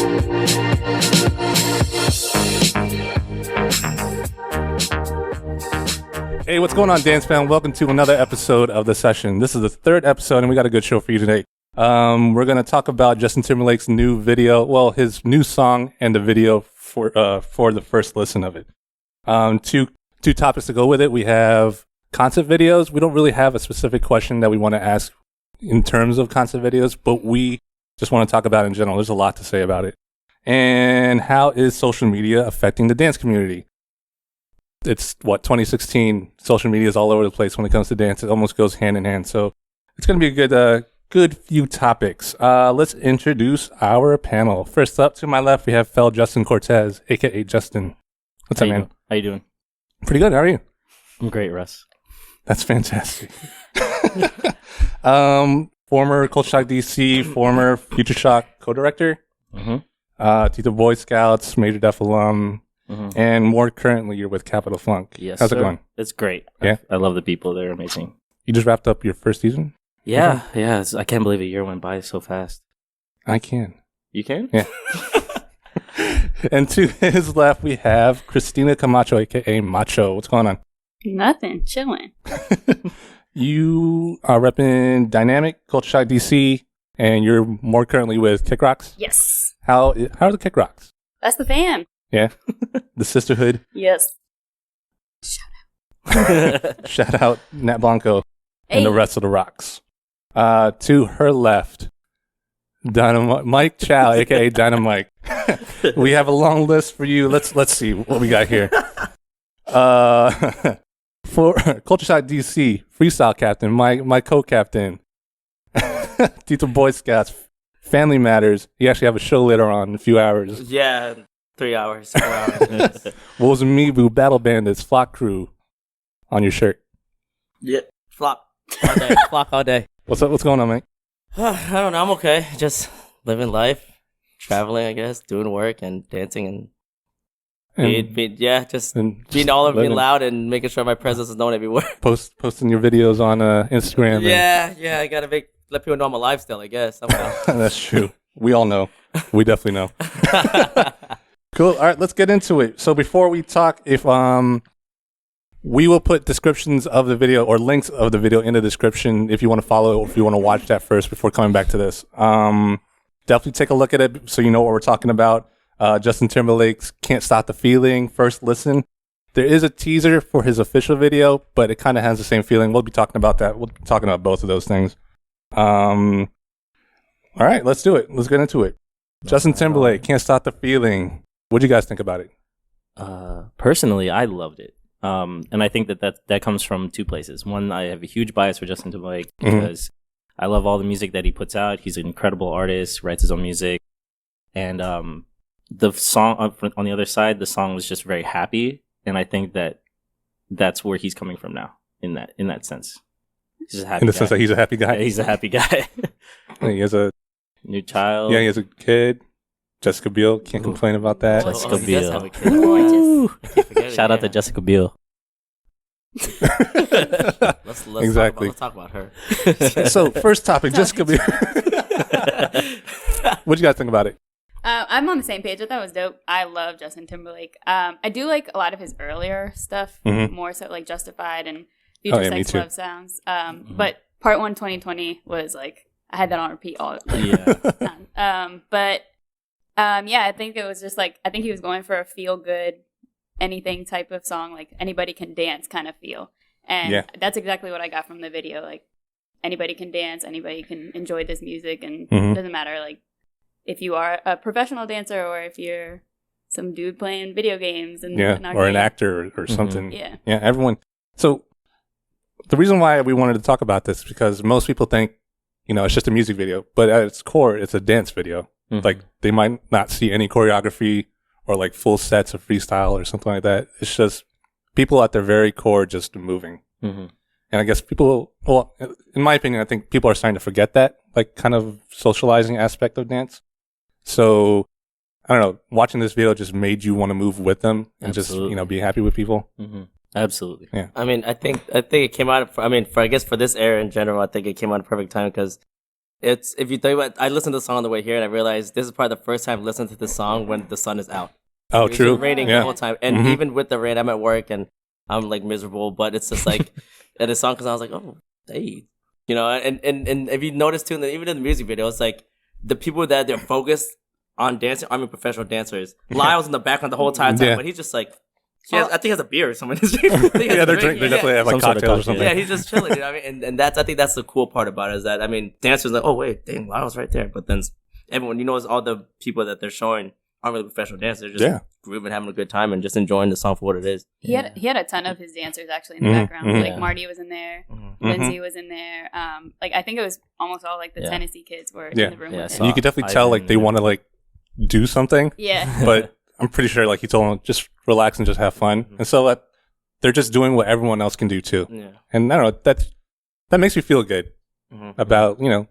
Hey, what's going on, DanceFam? Welcome to another episode of The Session. This is the third episode, and we got a good show for you today. We're going to talk about Justin Timberlake's new video, well, his new song and the video for the first listen of it. Two topics to go with it. We have concept videos. We don't really have a specific question that we want to ask in terms of concept videos, but we just want to talk about it in general. There's a lot to say about it. And how is social media affecting the dance community? It's 2016. Social media is all over the place when it comes to dance. It almost goes hand in hand. So it's going to be a good few topics. Let's introduce our panel. First up to my left, we have fellow Justin Cortez, aka Justin. What's up, man? How you doing? Pretty good. How are you? I'm great, Russ. That's fantastic. Former Culture Shock DC, former Future Shock co-director. Tito BoyScouts, Major Def alum. And more currently, you're with Capital Funk. Yes, how's it going? It's great. Yeah, I love the people. They're amazing. You just wrapped up your first season? Yeah. I can't believe a year went by so fast. I can. You can? Yeah. And to his left, we have Cristina Camacho, aka Macho. What's going on? Nothing. Chilling. You are repping DynaMike, Culture Shock DC, and you're more currently with KickRocks? Yes. How are the KickRocks? That's the fam. Yeah. The sisterhood. Yes. Shout out Nat Blanco and Hey. the rest of the rocks. To her left, DynaMike Chau, aka DynaMike. We have a long list for you. Let's see what we got here. For Culture Shock DC, Freestyle captain, my co-captain, Tito BoyScouts, Family Matters. You actually have a show later on in a few hours. Yeah, 3 hours, 4 hours. Wolves and Mibu, Battle Bandits, Flock Crew on your shirt. Yeah, flock all day. Flock all day. What's up? What's going on, mate? I don't know. I'm okay. Just living life, traveling, I guess, doing work and dancing and being being loud and making sure my presence is known everywhere. Posting your videos on Instagram. Yeah. I gotta let people know I'm alive still, I guess. That's true. We all know. We definitely know. Cool. All right, let's get into it. So before we talk, if we will put descriptions of the video or links of the video in the description if you want to follow or if you want to watch that first before coming back to this. Definitely take a look at it so you know what we're talking about. Justin Timberlake's Can't Stop the Feeling, first listen. There is a teaser for his official video, but it kind of has the same feeling. We'll be talking about that. We'll be talking about both of those things. All right, let's do it. Let's get into it. Justin Timberlake, Can't Stop the Feeling. What do you guys think about it? Personally, I loved it. And I think that comes from two places. One, I have a huge bias for Justin Timberlake because I love all the music that he puts out. He's an incredible artist, writes his own music. And the song on the other side, the song was just very happy. And I think that's where he's coming from now in that sense. He's a happy in the guy. sense that he's a happy guy? Yeah, he's a happy guy. He has a new child. Yeah, he has a kid. Jessica Biel, can't complain about that. Jessica He Biel. does have a kid. Gorgeous. Shout out to Jessica Biel. Let's Exactly. Let's talk about her. So, first topic, Jessica Biel. What do you guys think about it? I'm on the same page. I thought it was dope. I love Justin Timberlake. I do like a lot of his earlier stuff, more so like Justified and Future Sex Love Sounds. But Part 1 2020 was like, I had that on repeat all the time. I think it was just like, I think he was going for a feel good, anything type of song, like anybody can dance kind of feel. And that's exactly what I got from the video. Like anybody can dance, anybody can enjoy this music, and it doesn't matter like if you are a professional dancer or if you're some dude playing video games and or an actor or something. Yeah, everyone. So the reason why we wanted to talk about this is because most people think, it's just a music video, but at its core, it's a dance video. Like they might not see any choreography or like full sets of freestyle or something like that. It's just people at their very core just moving. And I guess in my opinion, I think people are starting to forget that like kind of socializing aspect of dance. So I don't know, watching this video just made you want to move with them and just, be happy with people. Absolutely. Yeah. I mean, I think it came out, for this era in general, I think it came out at a perfect time because it's if you think about, I listened to the song on the way here, and I realized this is probably the first time I listened to this song when the sun is out. Oh, It's true. been raining the whole time, and even with the rain, I'm at work and I'm like miserable. But it's just like, and the song comes on, I was like, oh, hey, you know. And if you notice too, even in the music video, it's like the people that they're focused on dancing. I mean, professional dancers. Lyle's in the background the whole time, but he's just like. I think he has a beer or something. They're definitely have like cocktails or something. Yeah, he's just chilling. You know what I mean? And I think that's the cool part about it is that, I mean, dancers like, oh wait, dang, Lyle's right there. But then everyone, you know, all the people that they're showing aren't really professional dancers. They're just grooving, having a good time, and just enjoying the song for what it is. He had a ton of his dancers actually in the background. Like Marty was in there, Lindsay was in there. Like I think it was almost all like the Tennessee kids were in the room with him. And you could definitely tell like they want to like do something. Yeah. But I'm pretty sure like he told them just relax and just have fun. And so they're just doing what everyone else can do too. Yeah. And I don't know, that makes me feel good about, you know,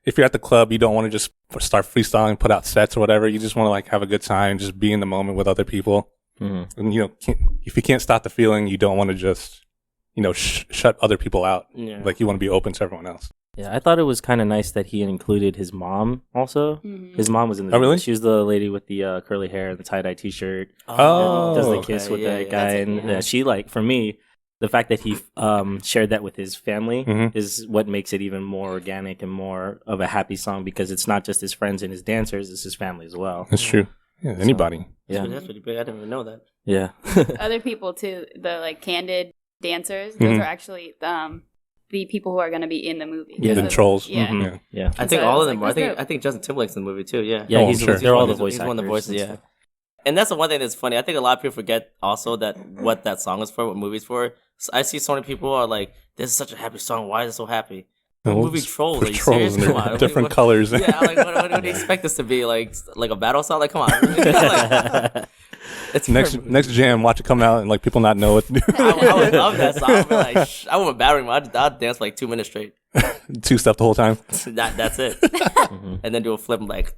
if you're at the club, you don't want to just start freestyling, put out sets or whatever. You just want to like have a good time, just be in the moment with other people. And you know, if you can't stop the feeling, you don't want to just, you know, shut other people out. Yeah. Like you want to be open to everyone else. Yeah, I thought it was kind of nice that he included his mom also. His mom was in the video. Really? She was the lady with the curly hair and the tie-dye t-shirt. Oh. Does the kiss with that guy. And she, like, for me, the fact that he shared that with his family is what makes it even more organic and more of a happy song, because it's not just his friends and his dancers, it's his family as well. That's true. Yeah, anybody. That's really big. I didn't even know that. Yeah. Other people too, the like candid dancers, those are actually the people who are going to be in the movie. Yeah, the trolls. Yeah. Yeah. I think all of them. I think Justin Timberlake's in the movie too. Yeah. Yeah, they're all the voice He's actors. one of the voices. Yeah. And that's the one thing that's funny. I think a lot of people forget also that what that song is for, what movie's for. So I see so many people are like, "This is such a happy song. Why is it so happy?" The movie Trolls. Are you serious? Come on. Different colors. Yeah. Like, what do you expect this to be? Like a battle song? Like, come on. Like, it's next jam, watch it come out and like people not know it. I would love that song. I'd be like, I wouldn't battering him. I'd dance for like 2 minutes straight. Two-step the whole time. That's it. And then do a flip like,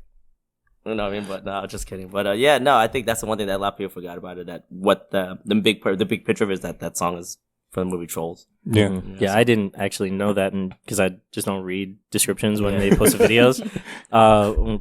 you know what I mean? But no, just kidding. But yeah, no, I think that's the one thing that a lot of people forgot about it. That what the big picture of is that song is for the movie Trolls. Yeah. Yeah, I didn't actually know that because I just don't read descriptions when they post the videos.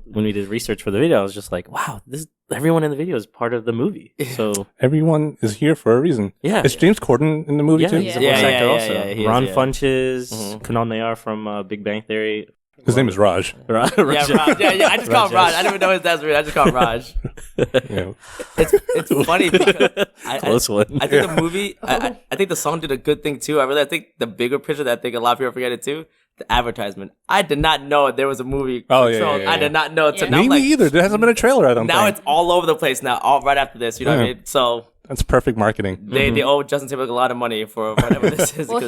When we did research for the video, I was just like, wow, everyone in the video is part of the movie. So everyone is here for a reason. Yeah. Is James Corden in the movie too? He's a voice actor also. Yeah, Ron Funches, Kunal Nayar from Big Bang Theory. His name is Raj. Raj. Yeah. I just call him Raj. I didn't even know his dad's real. I just call him Raj. Yeah. It's funny because Close one. I think the movie, I think the song did a good thing too. I think the bigger picture that I think a lot of people forget it too, the advertisement. I did not know there was a movie. Yeah. I did not know it. Yeah. Now Me either. There hasn't been a trailer, I don't now think. it's all over the place now, all right after this. You know what I mean? So that's perfect marketing. they owe Justin Timberlake a lot of money for whatever this is. Well,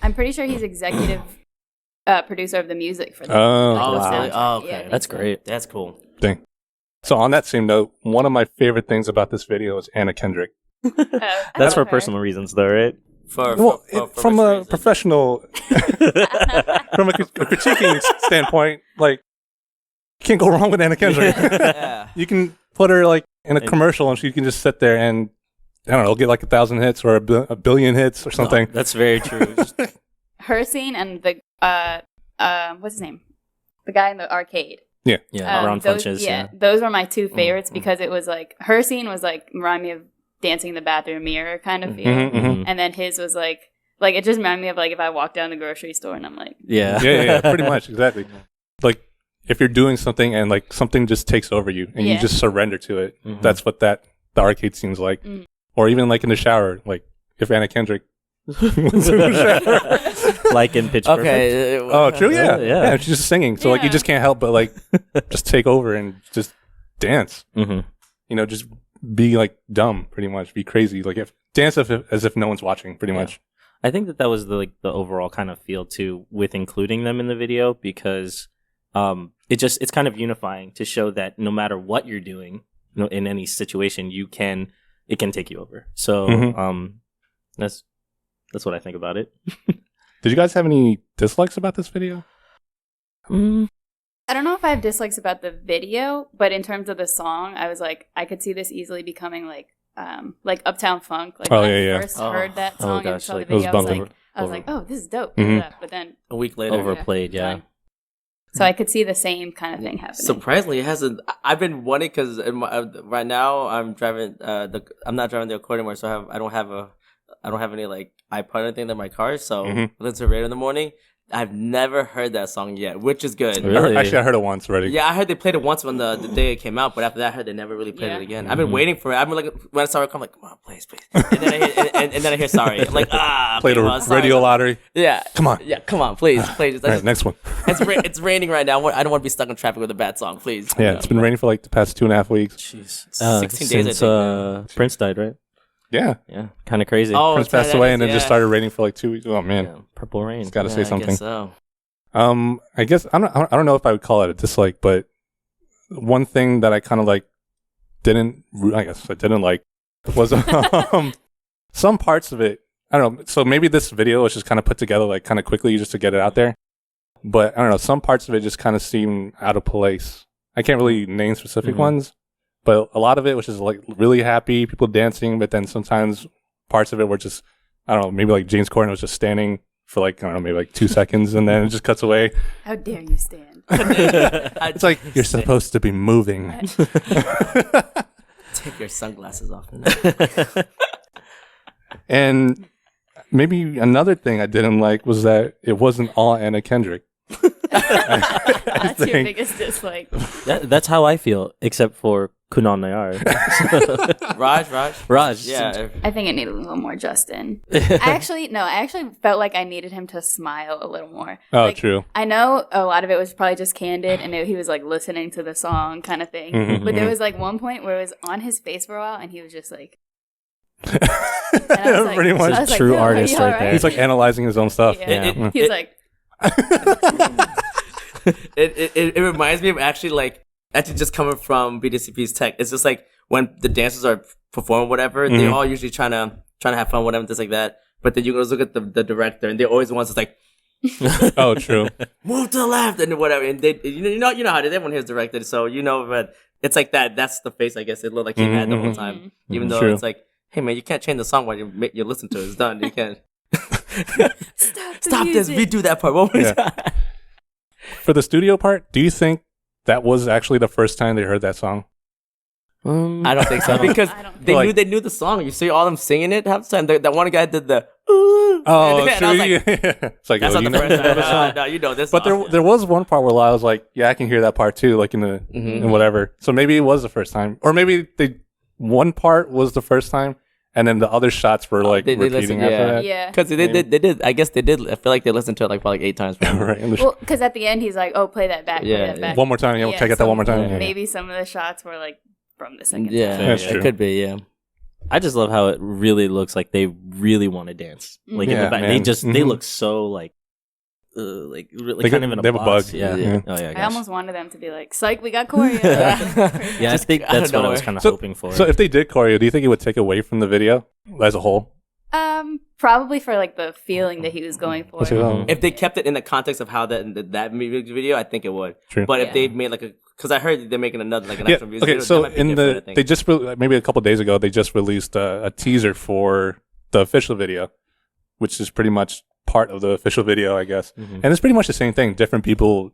I'm pretty sure he's executive producer of the music for the wow. Oh, okay. Yeah, That's great. That's cool. Dang. So on that same note, one of my favorite things about this video is Anna Kendrick. That's for personal reasons, though, right? From a professional, from a critiquing standpoint, like you can't go wrong with Anna Kendrick. You can put her like in a commercial, and she can just sit there and I don't know, get like 1,000 hits or a billion hits or something. No, that's very true. Her scene and the what's his name? The guy in the arcade. Yeah, Ron Funches. Yeah, those were my two favorites because it was like her scene was like remind me of dancing in the bathroom mirror kind of feel, and then his was like it just reminded me of like if I walk down the grocery store and I'm like yeah, pretty much exactly. Like if you're doing something and like something just takes over you and you just surrender to it. That's what the arcade scene's like, or even like in the shower, like if Anna Kendrick. Like in Pitch Perfect. Okay. Oh, true. Yeah. She's just singing, so like you just can't help but like just take over and just dance. You know, just be like dumb, pretty much. Be crazy, like dance as if no one's watching, pretty much. I think that was the overall kind of feel too with including them in the video because it's kind of unifying to show that no matter what you're doing, you know, in any situation, it can take you over. So that's what I think about it. Did you guys have any dislikes about this video? I don't know if I have dislikes about the video, but in terms of the song, I was like, I could see this easily becoming like Uptown Funk. Like when I first heard that song and saw the video, I was like, oh, this is dope. But then a week later, overplayed. Yeah. So I could see the same kind of thing happening. Surprisingly, it hasn't. I've been wanting because right now I'm driving. I'm not driving the accordion anymore, so I don't have any like iPod or anything in my car. So I listen to radio in the morning. I've never heard that song yet, which is good. Really? Actually, I heard it once already. Yeah, I heard they played it once when the day it came out, but after that, I heard they never really played it again. I've been waiting for it. I've been like, when I saw it come, like, come on, please. And then I hear sorry. I'm like, Played a radio lottery. Yeah. Come on. Yeah, come on, please. All right, next one. It's raining right now. I don't want to be stuck in traffic with a bad song, please. Yeah, it's been raining for like the past 2.5 weeks. Jeez. 16 days, since, I think. Prince died, right? Yeah. Yeah, kind of crazy. Oh, Prince passed away and then just started raining for like 2 weeks. Oh, man. Yeah, purple rain. It's got to say something. I guess so. I guess I don't know if I would call it a dislike, but one thing that I kind of like didn't like was some parts of it. I don't know. So maybe this video was just kind of put together like kind of quickly just to get it out there. But I don't know. Some parts of it just kind of seemed out of place. I can't really name specific ones, but a lot of it was just like really happy, people dancing. But then sometimes parts of it were just, I don't know, maybe like James Corden was just standing for like, I don't know, maybe like 2 seconds and then it just cuts away. How dare you stand? It's like, you're supposed to be moving. Take your sunglasses off. And maybe another thing I didn't like was that it wasn't all Anna Kendrick. That's your biggest dislike. That's how I feel, except for Kunal Nayar. Raj. Yeah. I think it needed a little more Justin. I actually felt like I needed him to smile a little more. Oh, like, true. I know a lot of it was probably just candid and he was like listening to the song kind of thing. But there was like one point where it was on his face for a while and he was just like, pretty much a true artist right there. He's like analyzing his own stuff. Yeah. He's like, it reminds me of actually just coming from BDCP's tech. It's just like when the dancers are performing whatever, they're all usually trying to have fun, whatever, things like that. But then you go look at the director, and they're always the ones that's like, oh, true. Move to the left and whatever. And they, you know how everyone here is directed, so but it's like that. That's the face, I guess. It looked like he had the whole time, even though it's like, hey man, you can't change the song while you listen to it. It's done. You can't. Stop this. Redo that part one more time. For the studio part, do you think that was actually the first time they heard that song? I don't think so because they knew the song. You see all them singing it half the time. That one guy did the ooh. Oh, true. Like, it's like, that's not the first time. No, you know this. But there was one part where I was like, yeah, I can hear that part too, like in the in whatever. So maybe it was the first time, or maybe one part was the first time. And then the other shots were like repeating after that. Yeah. Because they did. I guess they did. I feel like they listened to it like probably 8 times. Right. Well, because at the end he's like, "Oh, play that back. Play that back. One more time. Yeah, check it that one more time. Maybe some of the shots were like from the second. Yeah, that's true. It could be. Yeah. I just love how it really looks like they really want to dance. Like in the back, they look so like kind of in a they have a bug. Yeah. Oh yeah. I almost wanted them to be like, "Psych, we got choreo." Yeah, I think that's what I was kind of hoping for. So if they did choreo, do you think it would take away from the video as a whole? Probably for like the feeling that he was going for. If they kept it in the context of how that music video, I think it would. True. But if they made because I heard they're making another an actual music video. So they just maybe a couple days ago they just released a teaser for the official video, which is pretty much part of the official video, I guess. And it's pretty much the same thing. Different people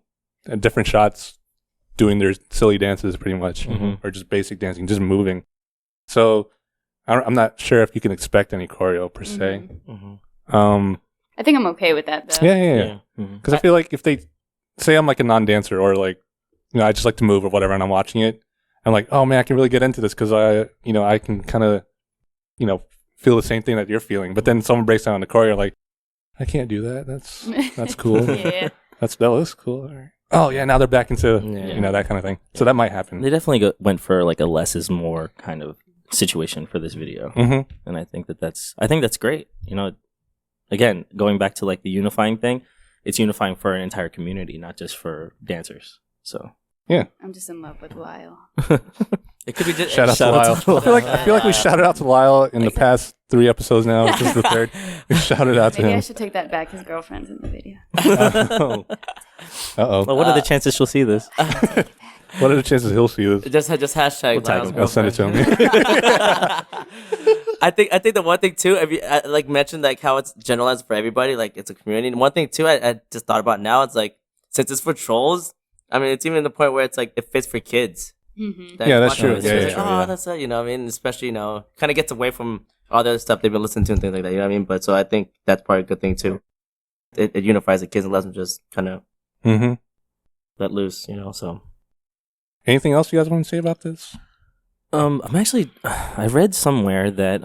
and different shots doing their silly dances pretty much, or just basic dancing, just moving. So I'm not sure if you can expect any choreo per se. I think I'm okay with that though. Yeah. Because I feel like if they say I'm like a non-dancer or like, I just like to move or whatever, and I'm watching it, I'm like, oh man, I can really get into this because I can kind of, feel the same thing that you're feeling. But then someone breaks down the choreo, like, I can't do that. That's cool. Yeah. That looks cool. All right. Oh yeah, now they're back into that kind of thing. So that might happen. They definitely went for like a less is more kind of situation for this video, and I think that's great. Again, going back to like the unifying thing, it's unifying for an entire community, not just for dancers. So yeah, I'm just in love with Lyle. It could be just shout out to Lyle. I feel like we shouted out to Lyle in the past 3 episodes now. This is the third. We shouted out to him. Maybe I should take that back. His girlfriend's in the video. Well, what are the chances she'll see this? What are the chances he'll see this? Just hashtag. I'll send it to him. I think the one thing too, if you mentioned like how it's generalized for everybody, like it's a community. And one thing too, I just thought about now, it's like since it's for trolls, I mean, it's even the point where it's like it fits for kids. Mm-hmm. Yeah, that's true. It's Yeah, like, yeah, oh, yeah. that's it. You know what I mean? Especially, you know, kind of gets away from all the other stuff they've been listening to and things like that. You know what I mean? But so I think that's probably a good thing too. It unifies the kids and lets them just kind of let loose, you know. So, anything else you guys want to say about this? I read somewhere that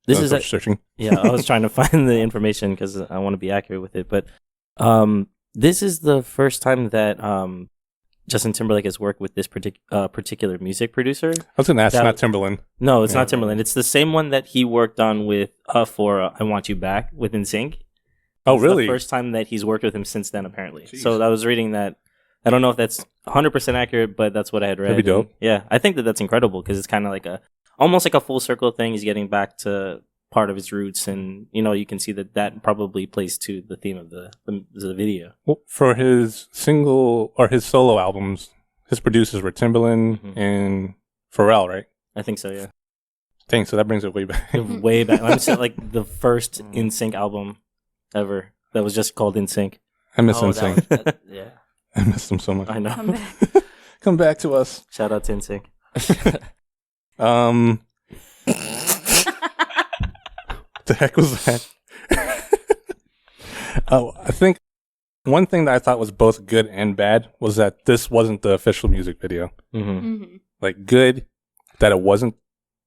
this is searching. Yeah, I was trying to find the information because I want to be accurate with it. But this is the first time that Justin Timberlake has worked with this particular music producer. I was going to ask, not Timberland. No, it's not Timberland. It's the same one that he worked on with for I Want You Back with NSYNC. Oh, really? It's the first time that he's worked with him since then, apparently. Jeez. So I was reading that. I don't know if that's 100% accurate, but that's what I had read. That'd be dope. Yeah, I think that that's incredible because it's kind of like almost like a full circle thing. He's getting back to part of his roots, and you know, you can see that probably plays to the theme of the video. Well, for his single or his solo albums, his producers were Timberland and Pharrell, right? I think so, yeah. Dang, so that brings it way back. Way back. I'm saying like the first NSYNC album ever that was just called NSYNC. I miss NSYNC. Yeah. I missed them so much. I know. Come back. Come back to us. Shout out to NSYNC. What the heck was that? Oh, I think one thing that I thought was both good and bad was that this wasn't the official music video. Like, good that it wasn't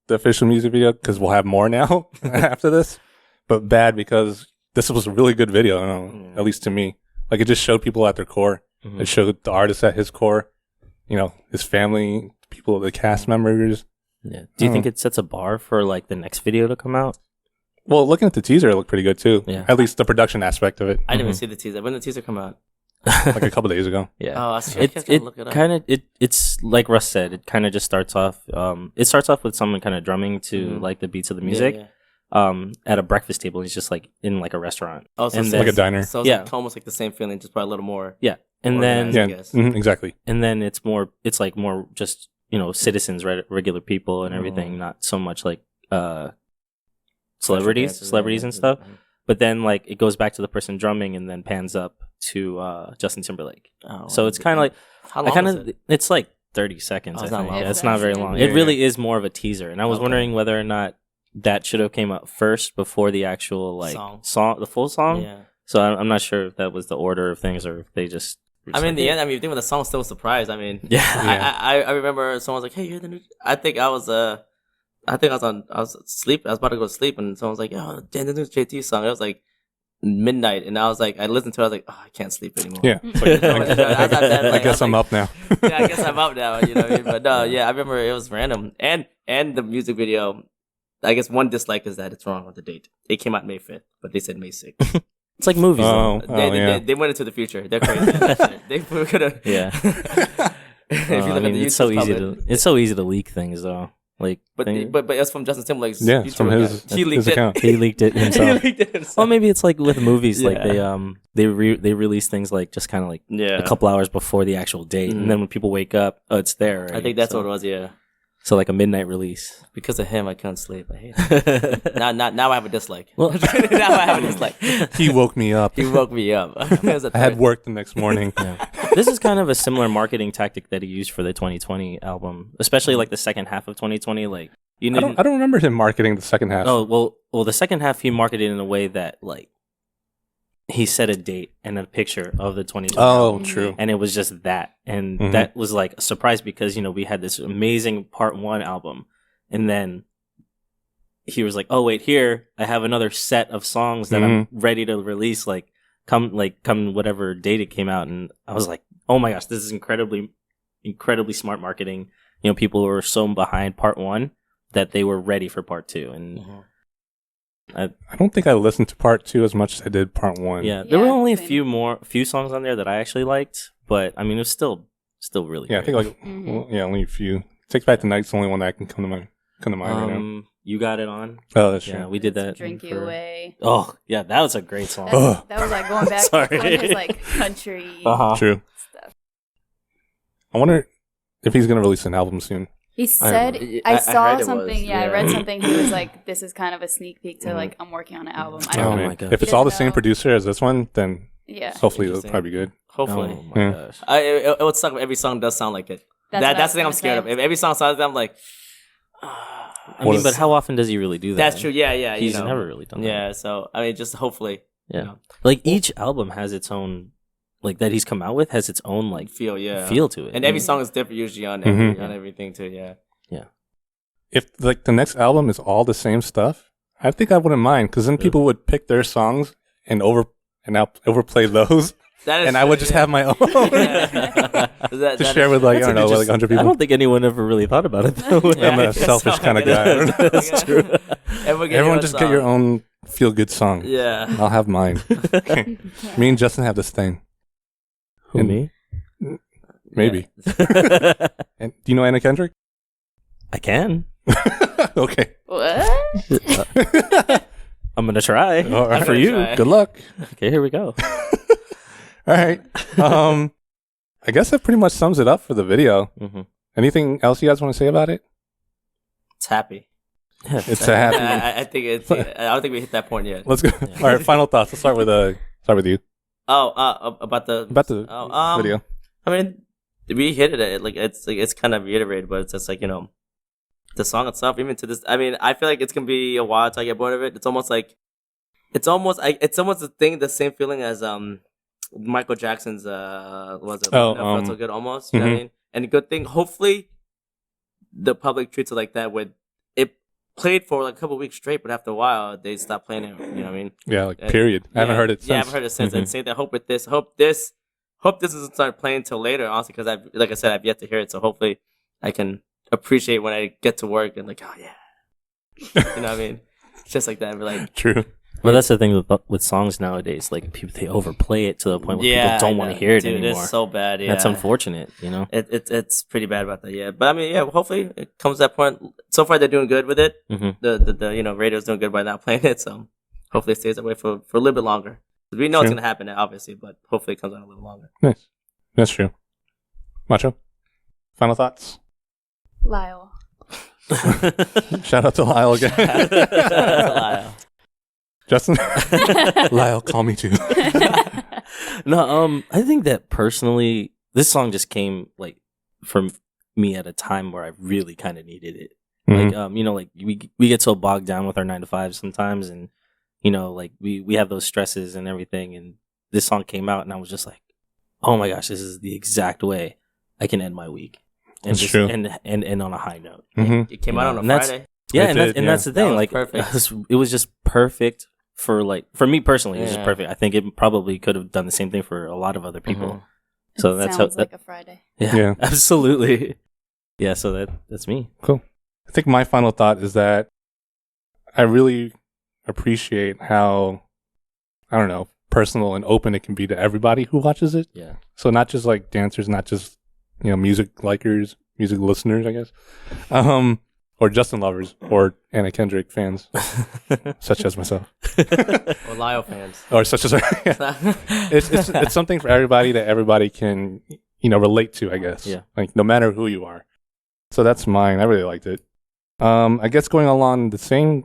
the official music video because we'll have more now after this, but bad because this was a really good video, I don't know, at least to me. Like, it just showed people at their core. It showed the artist at his core, you know, his family, people, the cast members. Yeah. Do you think it sets a bar for like the next video to come out? Well, looking at the teaser, it looked pretty good too. Yeah. At least the production aspect of it. I didn't even see the teaser. When did the teaser come out? Like a couple days ago. Yeah. Oh, I can't look it up. Kind of it's like Russ said. It kind of just starts off. It starts off with someone kind of drumming to like the beats of the music. Yeah. At a breakfast table. He's just like in like a restaurant. Oh, so and it's then, like a diner. So it's like almost like the same feeling, just probably a little more. Yeah. And then organized, yeah, exactly. And then it's like more just, you know, citizens, regular people and everything, not so much like celebrities and stuff. But then like it goes back to the person drumming and then pans up to Justin Timberlake. So it's kind of like how long is it? It's like 30 seconds. Oh, I think. long. Yeah, it's not very long. Yeah, it really is more of a teaser. And I was wondering whether or not that should have came out first before the actual like song, the full song. Yeah. So I'm not sure if that was the order of things or if they just. I mean, in the end, you think when the song's still a surprise. I mean, yeah. I remember someone was like, "Hey, you're the new." I think I was asleep. I was about to go to sleep, and someone was like, "Oh, the new JT song." It was like midnight, and I was like, I listened to it. I was like, "Oh, I can't sleep anymore." Yeah. I guess I'm up now. Yeah, I guess I'm up now. You know what I mean? But no, yeah, I remember it was random, and the music video. I guess one dislike is that it's wrong with the date. It came out May 5th, but they said May 6th. It's like movies. They went into the future. They're crazy. They could have. Yeah. If you look at the it's so easy it's so easy to leak things though. Like, but it's from Justin Timberlake's. Yeah, it's from his account. He leaked it himself. Well, maybe it's like with movies, like they release things like just kind of like a couple hours before the actual date, and then when people wake up, oh, it's there. Right? I think that's what it was. Yeah. So like a midnight release. Because of him, I couldn't sleep. I hate it. now I have a dislike. Well, now I have a dislike. He woke me up. He woke me up. I had work the next morning. Yeah. This is kind of a similar marketing tactic that he used for the 2020 album, especially like the second half of 2020. Like I don't remember him marketing the second half. Oh well, the second half he marketed in a way that like he set a date and a picture of the 2020 album. True. And it was just that. And that was like a surprise because, you know, we had this amazing part 1 album. And then he was like, oh, wait, here, I have another set of songs that I'm ready to release, come whatever date it came out. And I was like, oh my gosh, this is incredibly smart marketing. You know, people were so behind part 1 that they were ready for part 2. And I don't think I listened to part 2 as much as I did part 1. Yeah, there were only a few songs on there that I actually liked, but I mean, it was still really great. I think only a few. Takes Back the Night's the only one that can come to mind right now. You Got It On. Oh, that's true. Yeah, we did that. Drink You Away. Oh, yeah, that was a great song. That was like going back to his like country True. stuff. I wonder if he's gonna release an album soon. He said, I saw something, I read Yeah. something, he was like, this is kind of a sneak peek to, like, I'm working on an album. I don't know. my God. If it's all the same producer as this one, then Yeah. Hopefully it'll probably be good. Hopefully. Oh my gosh. It would suck if every song does sound like it. That's the thing I'm scared of. If every song sounds like that, I'm like... I mean, but how often does he really do that? That's true. Yeah. He's never really done that. Yeah, so, I mean, just hopefully. Yeah. You know. Like, each album has its own... Like, that he's come out with has its own, like... Feel to it. And every song is different usually on everything, too, yeah. Yeah. If, like, the next album is all the same stuff, I think I wouldn't mind, because then people would pick their songs and overplay those. And I would just have my own to share with, like, I don't know, like 100 people. I don't think anyone ever really thought about it, though. I'm a selfish kind of guy. That's true. Everyone just get your own feel-good song. Yeah. I'll have mine. Me and Justin have this thing. Who, me? Maybe. And do you know Anna Kendrick? I can. Okay. What? I'm going to try. All right. For you. Good luck. Okay, here we go. All right. I guess that pretty much sums it up for the video. Mm-hmm. Anything else you guys want to say about it? It's happy. It's a happy. I think it's. I don't think we hit that point yet. Let's go. All right. Final thoughts. Let's start with you. Oh, about the video. I mean, we hit it. Like it's kind of reiterated, but it's just like, you know, the song itself. Even to this, I mean, I feel like it's gonna be a while till I get bored of it. It's almost the thing, the same feeling as Michael Jackson's was it? Felt So Good, almost. You know what I mean? And a good thing. Hopefully, the public treats it like that. With it played for like a couple weeks straight, but after a while they stopped playing it. You know what I mean? Yeah, like period. I haven't heard it since. Yeah, I haven't heard it since. And same thing. Hope this doesn't start playing till later. Honestly, because I've yet to hear it. So hopefully, I can appreciate when I get to work and like, oh yeah, you know what I mean? It's just like that. But like, true. Well, that's the thing with songs nowadays. Like, people, they overplay it to the point where people don't want to hear it anymore. It's so bad. Yeah, that's unfortunate. You know, it's pretty bad about that. Yeah, but I mean, yeah. Hopefully, it comes to that point. So far, they're doing good with it. Mm-hmm. The radio's doing good by not playing it. So hopefully, it stays that way for a little bit longer. We know it's gonna happen, obviously, but hopefully, it comes out a little longer. Nice, that's true. Macho, final thoughts. Lyle. Shout out to Lyle again. Shout out to Lyle. Justin? Lyle, call me too. No, I think that personally, this song just came like for me at a time where I really kind of needed it. Mm-hmm. Like, you know, like we get so bogged down with our 9 to 5 sometimes, and you know, like we have those stresses and everything. And this song came out, and I was just like, oh my gosh, this is the exact way I can end my week. And that's true. And on a high note. Mm-hmm. It came out on a Friday. That's the thing. Like, perfect. It was just perfect for me personally. It was just perfect. I think it probably could have done the same thing for a lot of other people. Mm-hmm. So that's sounds like a Friday. Yeah, absolutely. Yeah, so that's me. Cool. I think my final thought is that I really appreciate how, I don't know, personal and open it can be to everybody who watches it. Yeah. So not just like dancers, not just, you know, music likers, music listeners, I guess, or Justin lovers, or Anna Kendrick fans, such as myself, or Lyle fans, or such as it's something for everybody that everybody can, you know, relate to, I guess. Yeah. Like no matter who you are. So that's mine. I really liked it. I guess going along the same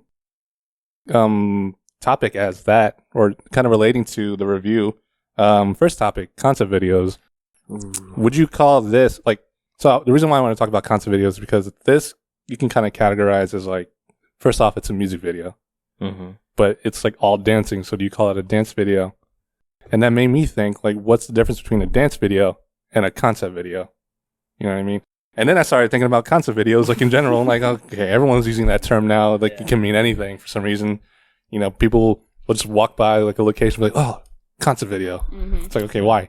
topic as that, or kind of relating to the review. First topic, concept videos. Would you call this like, so the reason why I want to talk about concept videos is because this you can kind of categorize as like, first off, it's a music video, but it's like all dancing. So do you call it a dance video? And that made me think, like, what's the difference between a dance video and a concept video? You know what I mean? And then I started thinking about concept videos, like in general. I'm like, okay, everyone's using that term now. Like, it can mean anything for some reason. You know, people will just walk by like a location, and be like, oh, concept video. Mm-hmm. It's like, okay, why?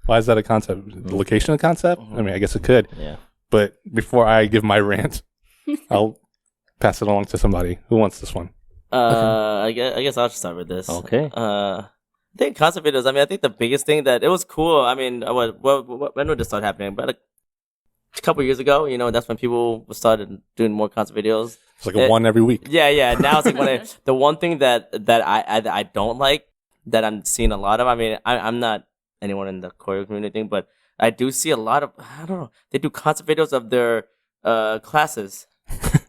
Why is that a concept? The location a concept? I mean, I guess it could. Yeah. But before I give my rant, I'll pass it along to somebody. Who wants this one? I guess I'll just start with this. Okay. I think concept videos, I mean, I think the biggest thing that it was cool. I mean, when did this start happening? But like a couple years ago, you know, that's when people started doing more concept videos. It's like one every week. Yeah. Now it's like the one thing that I don't like that I'm seeing a lot of. I mean, I'm not anyone in the choreo community thing, but I do see a lot of, I don't know, they do concept videos of their classes.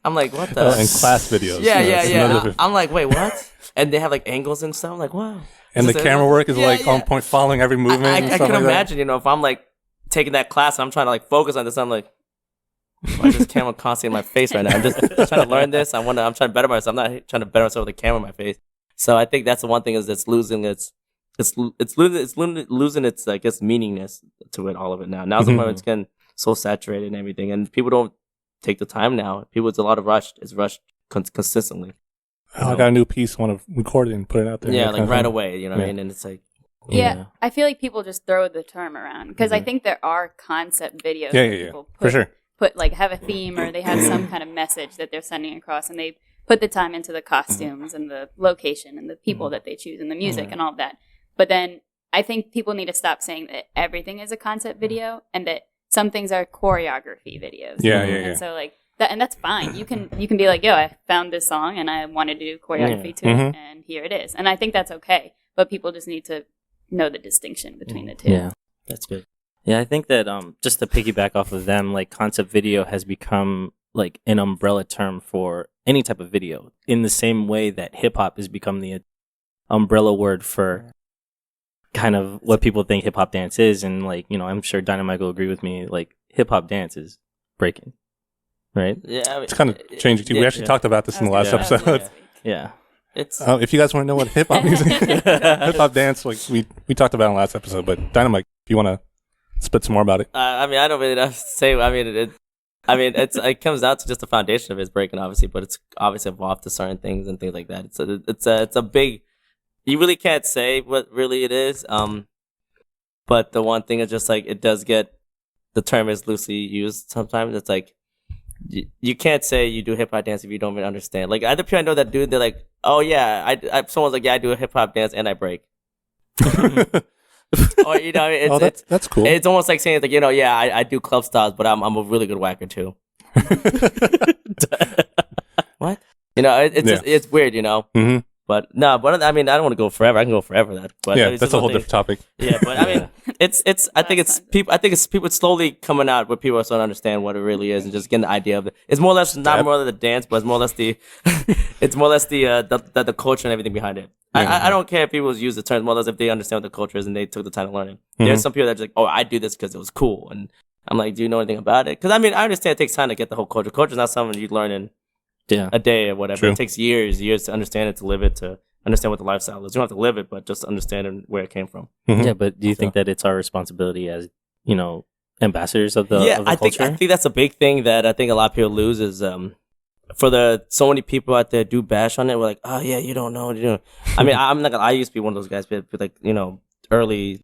I'm like, what the? And class videos. Yeah. I'm like, wait, what? And they have like angles and stuff. I'm like, wow. And the camera work is like on point, following every movement. I can imagine, if I'm like taking that class, I'm trying to like focus on this. I'm like, why is this camera constantly in my face right now? I'm just trying to learn this. I'm trying to better myself. I'm not trying to better myself with the camera in my face. So I think that's the one thing is it's losing its I guess meaningness to it, all of it now. Now's the point it's getting so saturated and everything, and people don't take the time now. It's a lot of rushed. It's rushed consistently. I got a new piece. I want to record it and put it out there. Yeah, like right away. You know what I mean? And it's like. Yeah, I feel like people just throw the term around because I think there are concept videos. People for sure. Put like have a theme or they have some kind of message that they're sending across, and they put the time into the costumes and the location and the people that they choose and the music and all of that. But then I think people need to stop saying that everything is a concept video and that some things are choreography videos. And so like that, and that's fine. You can be like, yo, I found this song and I wanted to do choreography to it, and here it is. And I think that's okay. But people just need to know the distinction between the two. Yeah, that's good. Yeah, I think that just to piggyback off of them, like concept video has become like an umbrella term for any type of video, in the same way that hip hop has become the umbrella word for kind of what people think hip hop dance is. And like, I'm sure DynaMike will agree with me, like hip hop dance is breaking, right? Yeah, it's kind of changing too. We actually talked about this in the last episode. Yeah. It's if you guys want to know what hip hop music, hip hop dance, like we talked about in the last episode, but DynaMike, if you want to spit some more about it. I don't really know what to say. It comes down to just the foundation of it is breaking, obviously, but it's obviously evolved to certain things and things like that. It's a big. You really can't say what really it is. But the one thing is just like it does get the term is loosely used sometimes. It's like you can't say you do hip hop dance if you don't even understand. Like other people I know that do, they're like, oh yeah, someone's like, yeah, I do a hip hop dance and I break. Or that's cool. It's almost like saying like, yeah, I do club styles, but I'm a really good whacker too. What? It's weird, Mm-hmm. But no, I mean, I don't want to go forever. I can go forever. That's a whole different topic. Yeah, but I mean, I think it's people slowly coming out where people are starting to understand what it really is and just getting the idea of it. It's more or less not more than the dance, but it's more or less the the culture and everything behind it. I don't care if people use the term, more or less if they understand what the culture is and they took the time to learn it. There's some people that are just like, oh, I do this because it was cool, and I'm like, do you know anything about it? Because I mean, I understand it takes time to get the whole culture. Culture is not something you learn in a day or whatever. True. It takes years to understand it, to live it, to understand what the lifestyle is. You don't have to live it, but just understand where it came from. Mm-hmm. Yeah, but do you think that it's our responsibility as, ambassadors of the culture? I think that's a big thing that I think a lot of people lose is for so many people out there do bash on it. We're like, oh yeah, you don't know what you're doing. I mean, I used to be one of those guys, but like, late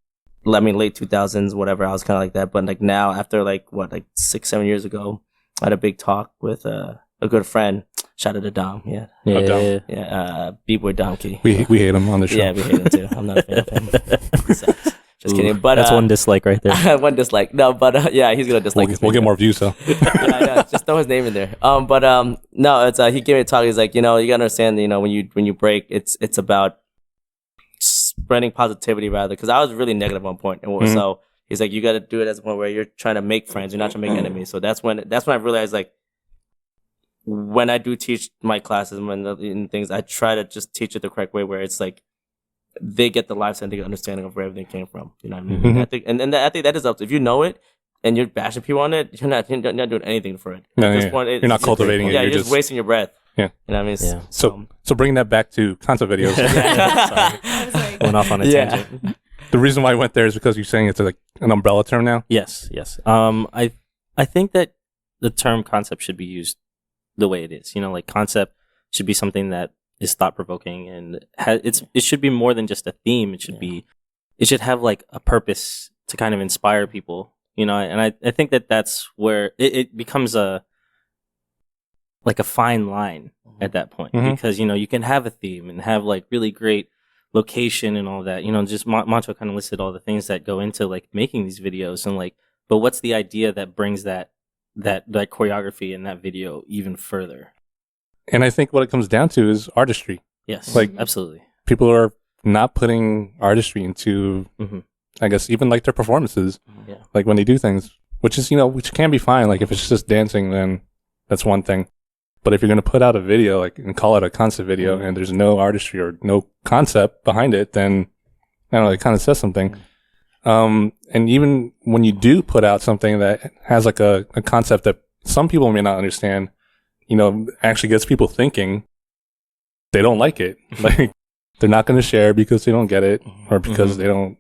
2000s, whatever. I was kind of like that. But like now, after like 6-7 years ago, I had a big talk with a good friend. Shout out to Dom, B-Boy Domkey. We hate him on the show. Yeah, we hate him too. I'm not a fan of him. So, just kidding. But that's one dislike right there. One dislike. No, but he's gonna dislike. We'll get more views though. Just throw his name in there. No, it's he gave me a talk. He's like, you gotta understand, when you break, it's about spreading positivity rather. Because I was really negative at one point, and so he's like, you gotta do it as one where you're trying to make friends, you're not trying to make enemies. So that's when I realized like. When I do teach my classes and things, I try to just teach it the correct way, where it's like they get the lifestyle and they get understanding of where everything came from. You know what I mean? Mm-hmm. I think that is up to, if you know it and you're bashing people on it, you're not doing anything for it. No, you're not cultivating it. Yeah, you're just wasting your breath. Yeah, you know what I mean? Yeah. So bringing that back to concept videos. Sorry. Went off on a tangent. The reason why I went there is because you're saying it's like an umbrella term now. Yes. I think that the term concept should be used the way it is. Like concept should be something that is thought provoking and it should be more than just a theme. It should have like a purpose to kind of inspire people, and I think that that's where it becomes a fine line at that point, because you can have a theme and have like really great location and all that, just Macho kind of listed all the things that go into like making these videos and like, but what's the idea that brings that choreography in that video even further? And I think what it comes down to is artistry. Yes, like absolutely. People are not putting artistry into, I guess, even like their performances. Yeah. Like when they do things, which is, which can be fine. Like if it's just dancing, then that's one thing. But if you're going to put out a video and call it a concept video and there's no artistry or no concept behind it, then I don't know, it kind of says something. And even when you do put out something that has like a concept that some people may not understand, you know, actually gets people thinking, they don't like it. Like, they're not going to share because they don't get it, or because they're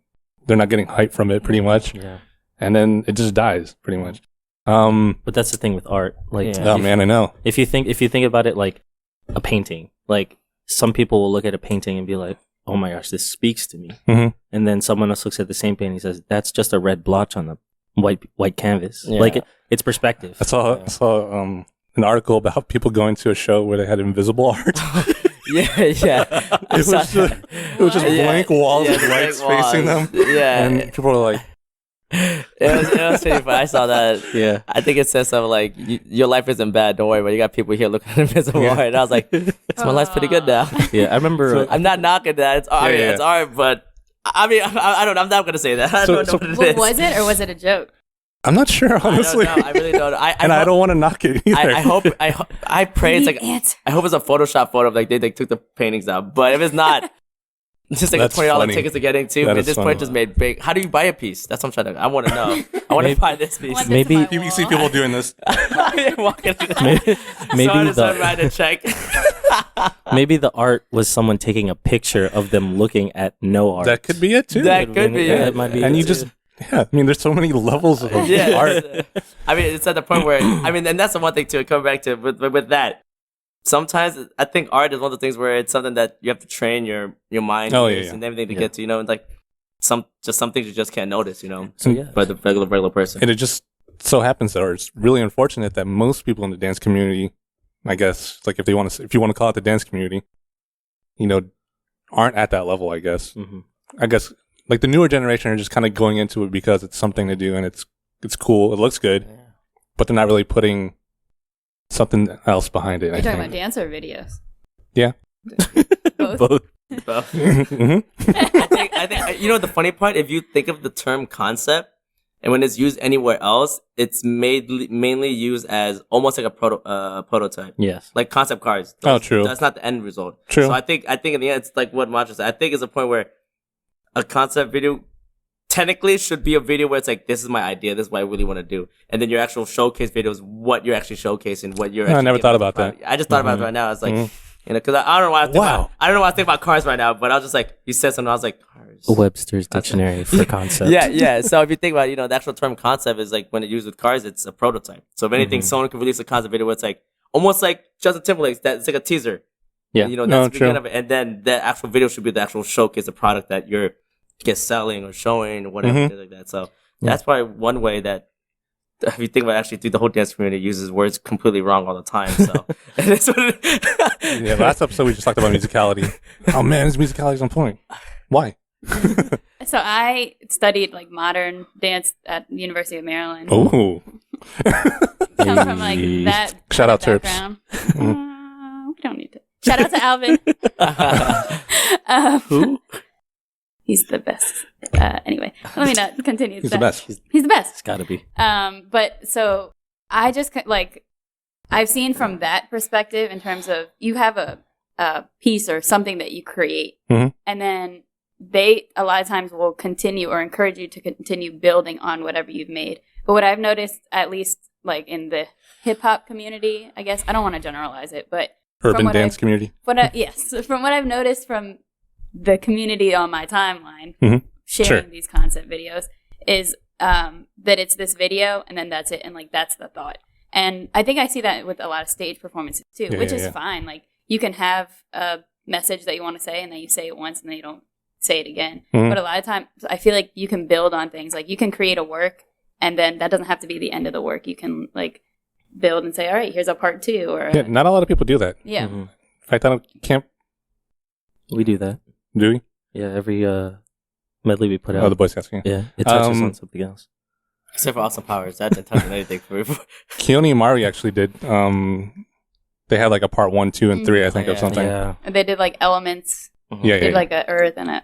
not getting hype from it, pretty much. Yeah. And then it just dies, pretty much. But that's the thing with art. Like, oh man, I know. If you think about it like a painting, like some people will look at a painting and be like, "Oh my gosh, this speaks to me," and then someone else looks at the same painting and says, "That's just a red blotch on the white canvas." Yeah. Like it's perspective. I saw an article about people going to a show where they had invisible art. yeah. It was just blank walls with lights facing them. Yeah, and people were like. It was pretty fun. I saw that. Yeah, I think it says something like, "Your life isn't bad. Don't worry." But you got people here looking at invisible art, and I was like, "My life's pretty good now." Yeah, I remember. I'm not knocking that. It's art. It's art, but I mean, I don't know. I'm not gonna say that. I don't know what it is. Was it, or was it a joke? I'm not sure, honestly. I really don't know. I don't want to knock it either. I pray it's like, I hope it's a Photoshop photo of like they took the paintings out. But if it's not, it's just like a $20 tickets to get into. At this point, just made big. How do you buy a piece? That's what I'm trying to. I want to know. I want to buy this piece. Maybe you see people doing this. Maybe write a check. Maybe the art was someone taking a picture of them looking at no art. That could be it too. That could be it. That might be. And you just. Yeah, I mean, there's so many levels of art. I mean, it's at the point where, I mean, and that's the one thing to come back to with that. Sometimes I think art is one of the things where it's something that you have to train your mind and everything to get to, you know, and like some things you just can't notice, you know, by the regular person. And it just so happens that it's really unfortunate that most people in the dance community, I guess, like if you want to call it the dance community, you know, aren't at that level, I guess. I guess. Like the newer generation are just kind of going into it because it's something to do and it's cool. It looks good, but they're not really putting something else behind it. You're talking about dancer videos. Yeah. Both. I think you know the funny part. If you think of the term concept, and when it's used anywhere else, it's mainly used as almost like a prototype. Yes. Like concept cars. True. That's not the end result. True. So I think in the end, it's like what Macho said. I think it's a point where a concept video technically should be a video where it's like, this is my idea, this is what I really want to do. And then your actual showcase video is what you're actually showcasing, what you're actually I never thought about that. I just thought about it right now. It's like, you know, because I don't know why I think I don't know why I think about cars right now, but I was just like, you said something, I was like, cars. Webster's dictionary for concept. Yeah. So if you think about it, you know, the actual term concept is like when it's used with cars, it's a prototype. So if anything, someone can release a concept video where it's like, almost like Justin Timberlake, it's like a teaser. Yeah. You know, that's the beginning of it. And then the actual video should be the actual showcase, the product that you're selling or showing or whatever like that. So that's probably one way that if you think about actually the whole dance community uses words completely wrong all the time. So that's what yeah, last episode we just talked about musicality. Oh man, his musicality is on point. Why? So I studied like modern dance at the University of Maryland. Oh, Come from like that. Shout out Troupe. We don't need to. Shout out to Alvin. Who? He's the best. Anyway, let me not continue. He's the best. He's the best. It's got to be. But so I just like I've seen from that perspective in terms of you have a piece or something that you create, and then they a lot of times will continue or encourage you to continue building on whatever you've made. But what I've noticed, at least like in the hip hop community, I guess I don't want to generalize it, but urban dance community. Yes, from what I've noticed from the community on my timeline sharing these concept videos is that it's this video and then that's it, and like that's the thought. And I think I see that with a lot of stage performances too, which is fine. Like you can have a message that you want to say and then you say it once and then you don't say it again. But a lot of times I feel like you can build on things. Like you can create a work and then that doesn't have to be the end of the work. You can like build and say, all right, here's a part 2 or not a lot of people do that. Yeah. In fact, I don't camp. We do that. Do we? Yeah, every medley we put out. Oh, the BoyScouts, yeah. It touches on something else. Except for Awesome Powers. That didn't touch on anything for me. Keone and Mari actually did. They had like a part 1, 2, and 3, I think, of something. Yeah. And they did like elements. Yeah, did like a earth and a...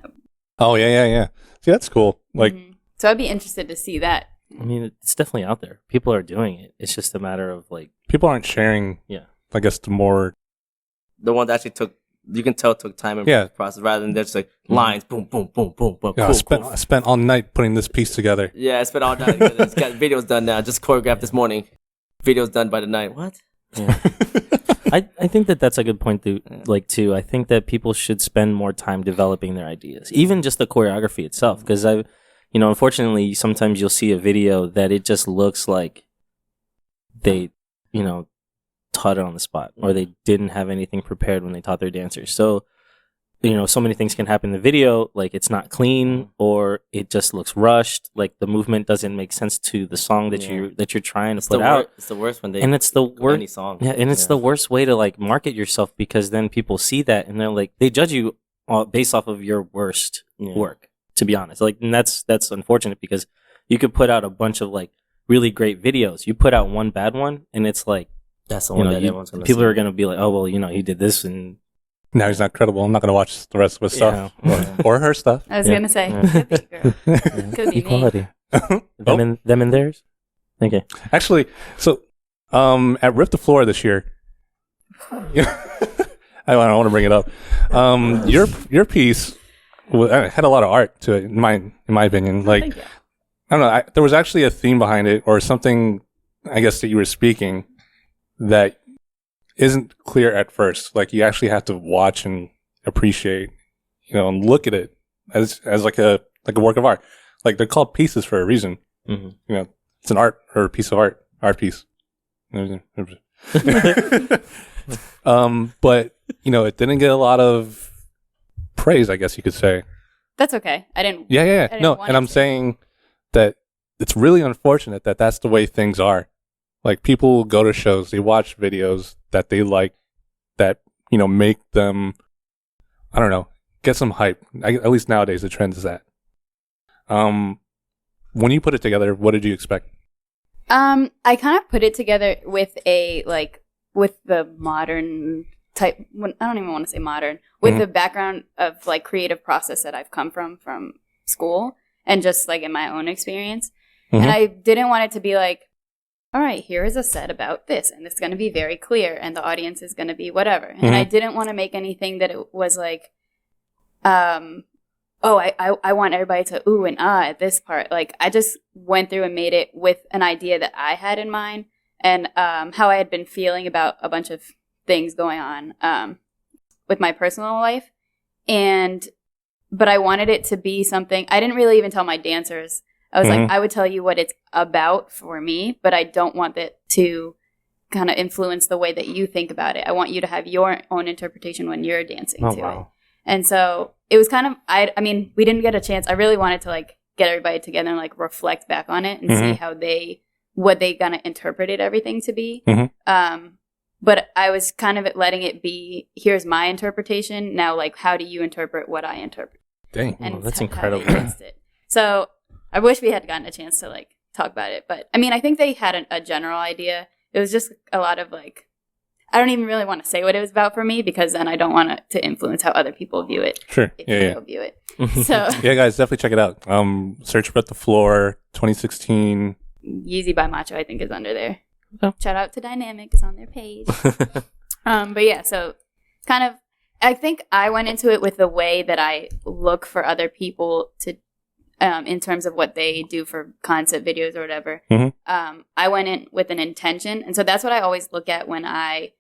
Oh, yeah. See, that's cool. Like, So I'd be interested to see that. I mean, it's definitely out there. People are doing it. It's just a matter of like... people aren't sharing, I guess, the ones that actually took you can tell it took time and process rather than just like lines, boom, boom, boom, boom, boom. Yeah, I spent all night putting this piece together. Yeah, I spent all night. It's got videos done now. Just choreographed this morning. Videos done by the night. What? Yeah. I think that's a good point too. I think that people should spend more time developing their ideas, even just the choreography itself. Because unfortunately, sometimes you'll see a video that it just looks like they, taught it on the spot, or they didn't have anything prepared when they taught their dancers. So, so many things can happen in the video, like it's not clean, or it just looks rushed, like the movement doesn't make sense to the song that you're trying to put out. It's the worst when they it's the worst any song. Yeah, and it's the worst way to like market yourself, because then people see that and they're like, they judge you based off of your worst work. To be honest, like, and that's unfortunate, because you could put out a bunch of like really great videos. You put out one bad one, and it's like, that's the one that everyone's gonna people see. are gonna be like, oh well, he did this, and now he's not credible. I'm not gonna watch the rest of his stuff or her stuff. I was gonna say, could be, girl. Could be equality. Them and theirs. Okay. Actually, so at Rip the Floor this year, I don't want to bring it up. Your piece had a lot of art to it, in my opinion. Like, I don't know, there was actually a theme behind it, or something, I guess, that you were speaking that isn't clear at first. Like, you actually have to watch and appreciate, and look at it as like a work of art. Like, they're called pieces for a reason. Mm-hmm. It's an art, or a piece of art piece. But it didn't get a lot of praise, I guess you could say. That's okay. I didn't. Yeah. No, and I'm saying that it's really unfortunate that that's the way things are. Like, people go to shows, they watch videos that they like, that, make them, I don't know, get some hype. At least nowadays, the trend is that. When you put it together, what did you expect? I kind of put it together with with the modern type, I don't even want to say modern, with the background of like creative process that I've come from school, and just like in my own experience. And I didn't want it to be like, all right, here is a set about this, and it's going to be very clear, and the audience is going to be whatever. And I didn't want to make anything that it was like, I want everybody to ooh and ah at this part. Like, I just went through and made it with an idea that I had in mind, and how I had been feeling about a bunch of things going on with my personal life. But I wanted it to be something, I didn't really even tell my dancers. I was like, I would tell you what it's about for me, but I don't want it to kind of influence the way that you think about it. I want you to have your own interpretation when you're dancing to it. And so it was kind of, I mean, we didn't get a chance. I really wanted to like get everybody together and like reflect back on it and see how what they kind of interpreted everything to be. But I was kind of letting it be, here's my interpretation. Now, like, how do you interpret what I interpret? Dang, and that's incredible. So I wish we had gotten a chance to like talk about it, but I mean, I think they had a general idea. It was just a lot of like, I don't even really want to say what it was about for me, because then I don't want it to influence how other people view it. Sure. View it. So yeah, guys, definitely check it out. Search Rip the Floor 2016. Yeezy by Macho, I think, is under there. Oh. Shout out to DynaMike, it's on their page. But yeah, so kind of, I think I went into it with the way that I look for other people to, in terms of what they do for concept videos or whatever. I went in with an intention. And so that's what I always look at when I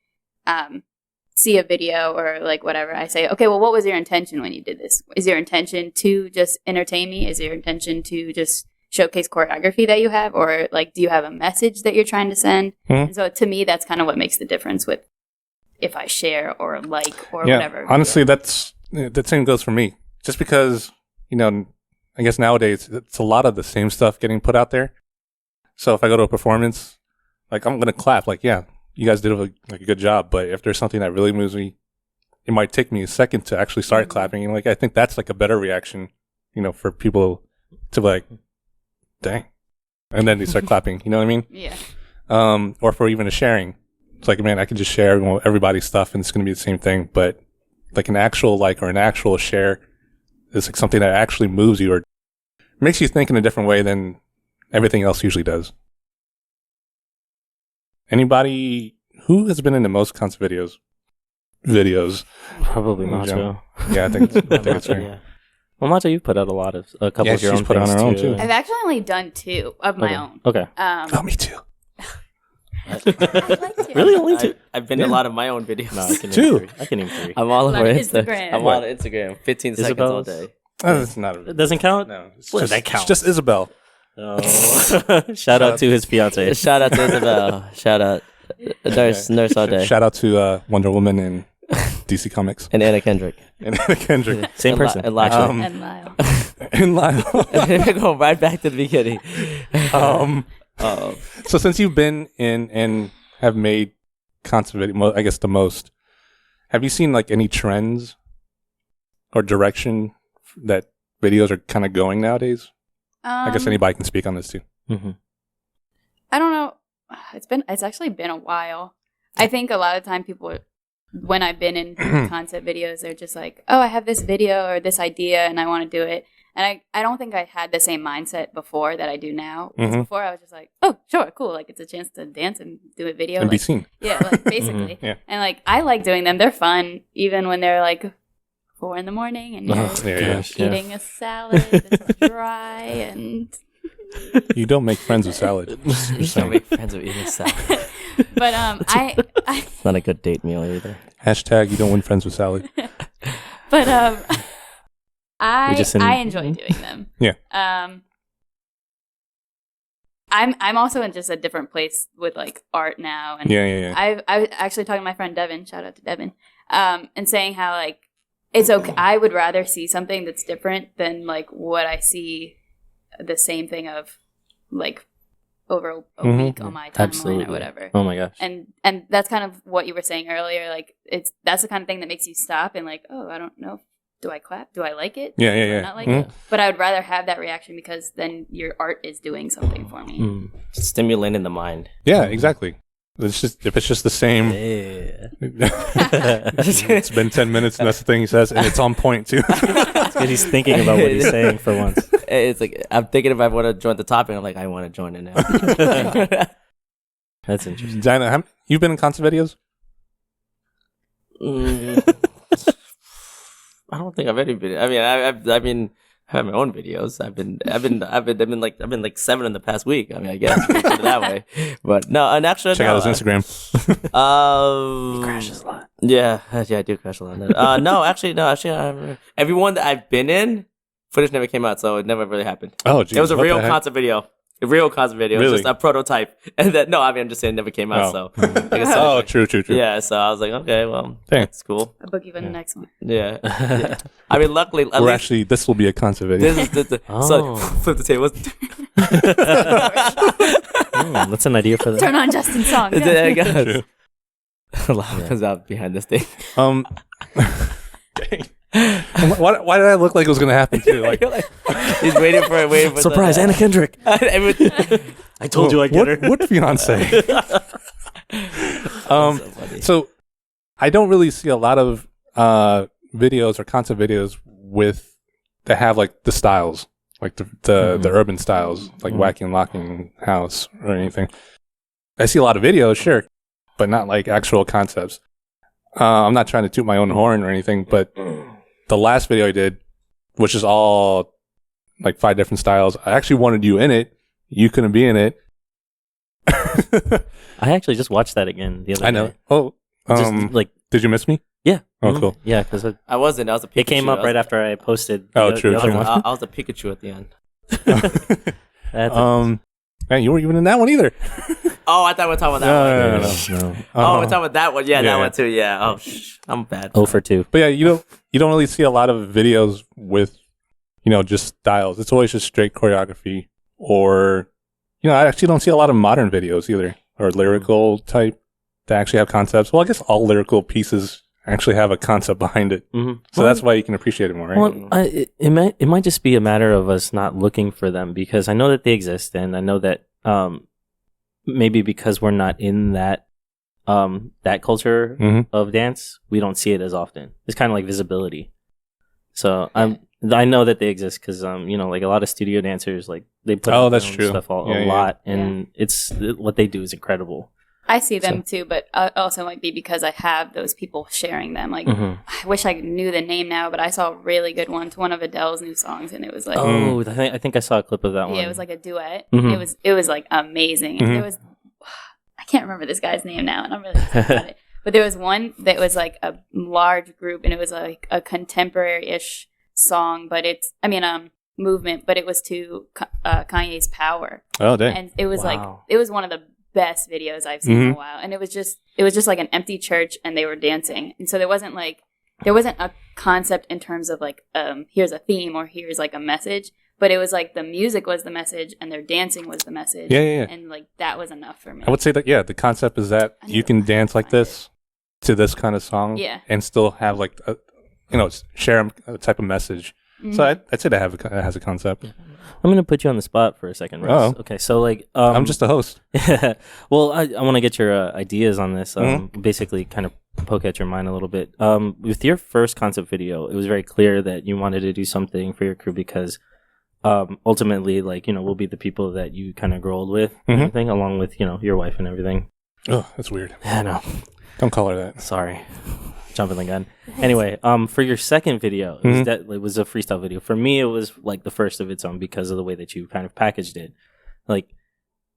see a video or like whatever. I say, okay, well, what was your intention when you did this? Is your intention to just entertain me? Is your intention to just showcase choreography that you have? Or like, do you have a message that you're trying to send? And so to me, that's kind of what makes the difference with if I share or like or whatever. Honestly, that same goes for me. Just because, I guess nowadays it's a lot of the same stuff getting put out there. So if I go to a performance, like, I'm gonna clap, like, yeah, you guys did a good job. But if there's something that really moves me, it might take me a second to actually start clapping. And like, I think that's like a better reaction, for people to be like, dang, and then they start clapping. You know what I mean? Yeah. Or for even a sharing, it's like, man, I can just share everybody's stuff and it's gonna be the same thing. But like an actual like or an actual share is like something that actually moves you or makes you think in a different way than everything else usually does. Anybody who has been in the most concert videos? videos. Probably Macho. Yeah, I think that's right. Yeah. Well, Macho, you've put out a couple of your own put on her own too. I've actually only done 2 of my own. Okay. Oh, me too. I'd like to. Really, only 2? I've been in a lot of my own videos. No, I can name 2. 3. I can name 3. I'm all A lot over of Instagram. Instagram. I'm on Instagram. 15 seconds all day. That's not. It doesn't count. No, it's What, just, that counts? It's just Isabel. Oh. Shout out to his fiance. Shout out to Isabel. Shout out. Nurse all day. Shout out to Wonder Woman and DC Comics And Anna Kendrick. and Anna Kendrick Same person. And Lasha. And Lyle. and Lyle. Go right back to the beginning. So since you've been in and have made concept video, I guess the most, have you seen like any trends or direction that videos are kind of going nowadays? I guess anybody can speak on this too. Mm-hmm. I don't know. It's actually been a while. I think a lot of time people, when I've been in concept videos, they're just like, oh, I have this video or this idea and I want to do it. And I don't think I had the same mindset before that I do now. Because before I was just like, oh, sure, cool. Like, it's a chance to dance and do a video. And like, be seen. Yeah, like, basically. Yeah. And, like, I like doing them. They're fun, even when they're, like, 4 a.m. and you're eating a salad that's dry and... You don't make friends with salad. You don't make friends with eating salad. But, I It's not a good date meal either. Hashtag you don't win friends with salad. But, I enjoy doing them. Yeah. I'm also in just a different place with like art now, and Yeah. I was actually talking to my friend Devin. Shout out to Devin. And saying how like it's okay. I would rather see something that's different than like what I see, the same thing of like over a week on my timeline or whatever. Oh my gosh. And that's kind of what you were saying earlier. Like that's the kind of thing that makes you stop and like, oh, I don't know. Do I clap? Do I like it? Yeah. Do I not like it? But I would rather have that reaction because then your art is doing something for me. Stimulating the mind. Yeah, exactly. It's just if it's just the same. Yeah. It's been 10 minutes and that's the thing he says, and it's on point too. It's good he's thinking about what he's saying for once. It's like I'm thinking if I want to join the topic, I'm like I want to join it now. That's interesting. Dyna, you've been in concert videos? I don't think I've any video. I mean, I have my own videos. I've been like 7 in the past week. I mean, I guess put it that way. But no, and actually, Check out his Instagram. He crashes a lot. Yeah, I do crash a lot. No, actually, everyone that I've been in, footage never came out, so it never really happened. Oh, geez. It was a real concept video. A real concept video. It was Really? just a prototype. And then, no, I mean, I'm just saying it never came out, so. Like I said, Oh, true. yeah, so I was like, okay, well, Dang. that's cool. I'll book you for the next one. Yeah. I mean, luckily, at least This will be a concert video. this is so flip the table. That's an idea for the. Turn on Justin's song. There you go. True. A lot comes out behind this thing. Dang. Why did I look like it was going to happen too? Like, He's waiting for it. Surprise, Anna Kendrick. I told you I'd get her. What fiance? So I don't really see a lot of videos or concept videos that have like the styles, like the urban styles, like Wacky and Locking House or anything. I see a lot of videos, sure, but not like actual concepts. I'm not trying to toot my own horn or anything, but the last video I did, which is all like 5 different styles, I actually wanted you in it. You couldn't be in it. I actually just watched that again the other day. I know. Oh, Just like, did you miss me? yeah. Oh, cool. Yeah, because I wasn't. I was a Pikachu. it came up right after I posted. Oh, true, the other true. one. I was a Pikachu at the end. Man, you weren't even in that one either. Oh, I thought we were talking about that one. No. Oh, we're talking about that one. Yeah, Yeah. that one too. Yeah. Oh, I'm bad. 0 for 2. But yeah, you don't really see a lot of videos with, just styles. It's always just straight choreography, or, I actually don't see a lot of modern videos either, or lyrical type that actually have concepts. Well, I guess all lyrical pieces actually have a concept behind it. Mm-hmm. So that's why you can appreciate it more, right? Well, it might just be a matter of us not looking for them, because I know that they exist, and I know that maybe because we're not in that culture of dance, we don't see it as often. It's kind of like visibility. So I know that they exist because like a lot of studio dancers, like they put out that's their own true. stuff a Yeah. lot, and it's what they do is incredible. I see them too, but also might be because I have those people sharing them. Like, I wish I knew the name now, but I saw a really good one to one of Adele's new songs, and it was like, I think I saw a clip of that one. Yeah, it was like a duet. It was like amazing. And there was, I can't remember this guy's name now, and I'm really upset about it. But there was one that was like a large group, and it was like a contemporary-ish song, but movement, but it was to Kanye's Power. Oh, dang. And it was it was one of the best videos I've seen in a while. And it was just like an empty church, and they were dancing. And so there wasn't a concept in terms of like, here's a theme or here's like a message, but it was like the music was the message and their dancing was the message. Yeah. And like that was enough for me. I would say that, the concept is that you can dance like this to this kind of song and still have like, share a type of message. So I'd say that has a concept. I'm going to put you on the spot for a second, Russ. Okay, so like... I'm just a host. Well, I want to get your ideas on this. Basically kind of poke at your mind a little bit. With your first concept video, it was very clear that you wanted to do something for your crew because ultimately, like, we'll be the people that you kind of grow old with and everything, along with, your wife and everything. Oh, that's weird. Yeah, no. Don't call her that. Sorry. Jumping the gun. Anyway, for your second video, it was a freestyle video. For me, it was like the first of its own because of the way that you kind of packaged it. Like,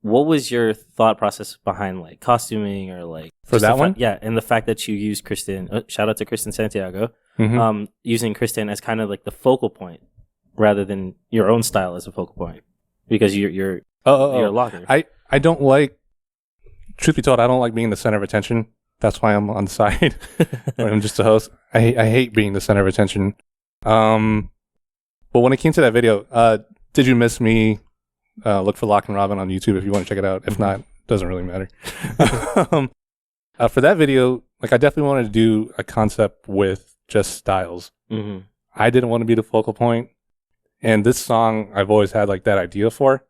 what was your thought process behind like costuming or like for that one? Yeah, and the fact that you used Kristen. Shout out to Kristen Santiago. Using Kristen as kind of like the focal point rather than your own style as a focal point because you're a locker. I don't like. Truth be told, I don't like being the center of attention. That's why I'm on the side. I'm just a host. I hate being the center of attention. But when it came to that video, Did You Miss Me? Look for Lock and Robin on YouTube if you want to check it out. If not, doesn't really matter. For that video, like I definitely wanted to do a concept with just styles. I didn't want to be the focal point. And this song, I've always had like that idea for.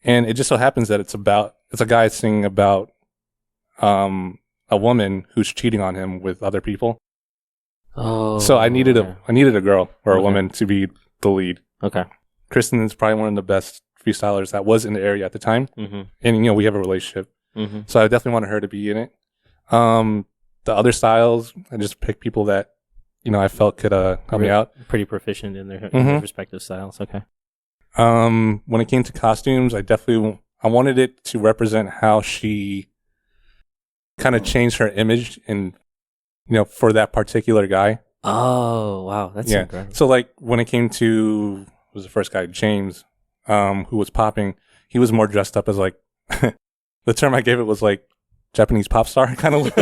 And it just so happens that it's a guy singing about a woman who's cheating on him with other people. Oh. So I needed a girl or a woman to be the lead. Okay. Kristen is probably one of the best freestylers that was in the area at the time. And we have a relationship. So I definitely wanted her to be in it. The other styles, I just picked people that I felt could help me out. Pretty proficient in their respective styles. Okay. When it came to costumes, I wanted it to represent how she kind of changed her image and for that particular guy. Oh wow, that's incredible. So like when it came to was the first guy, James, who was popping, he was more dressed up as like the term I gave it was like Japanese pop star kind of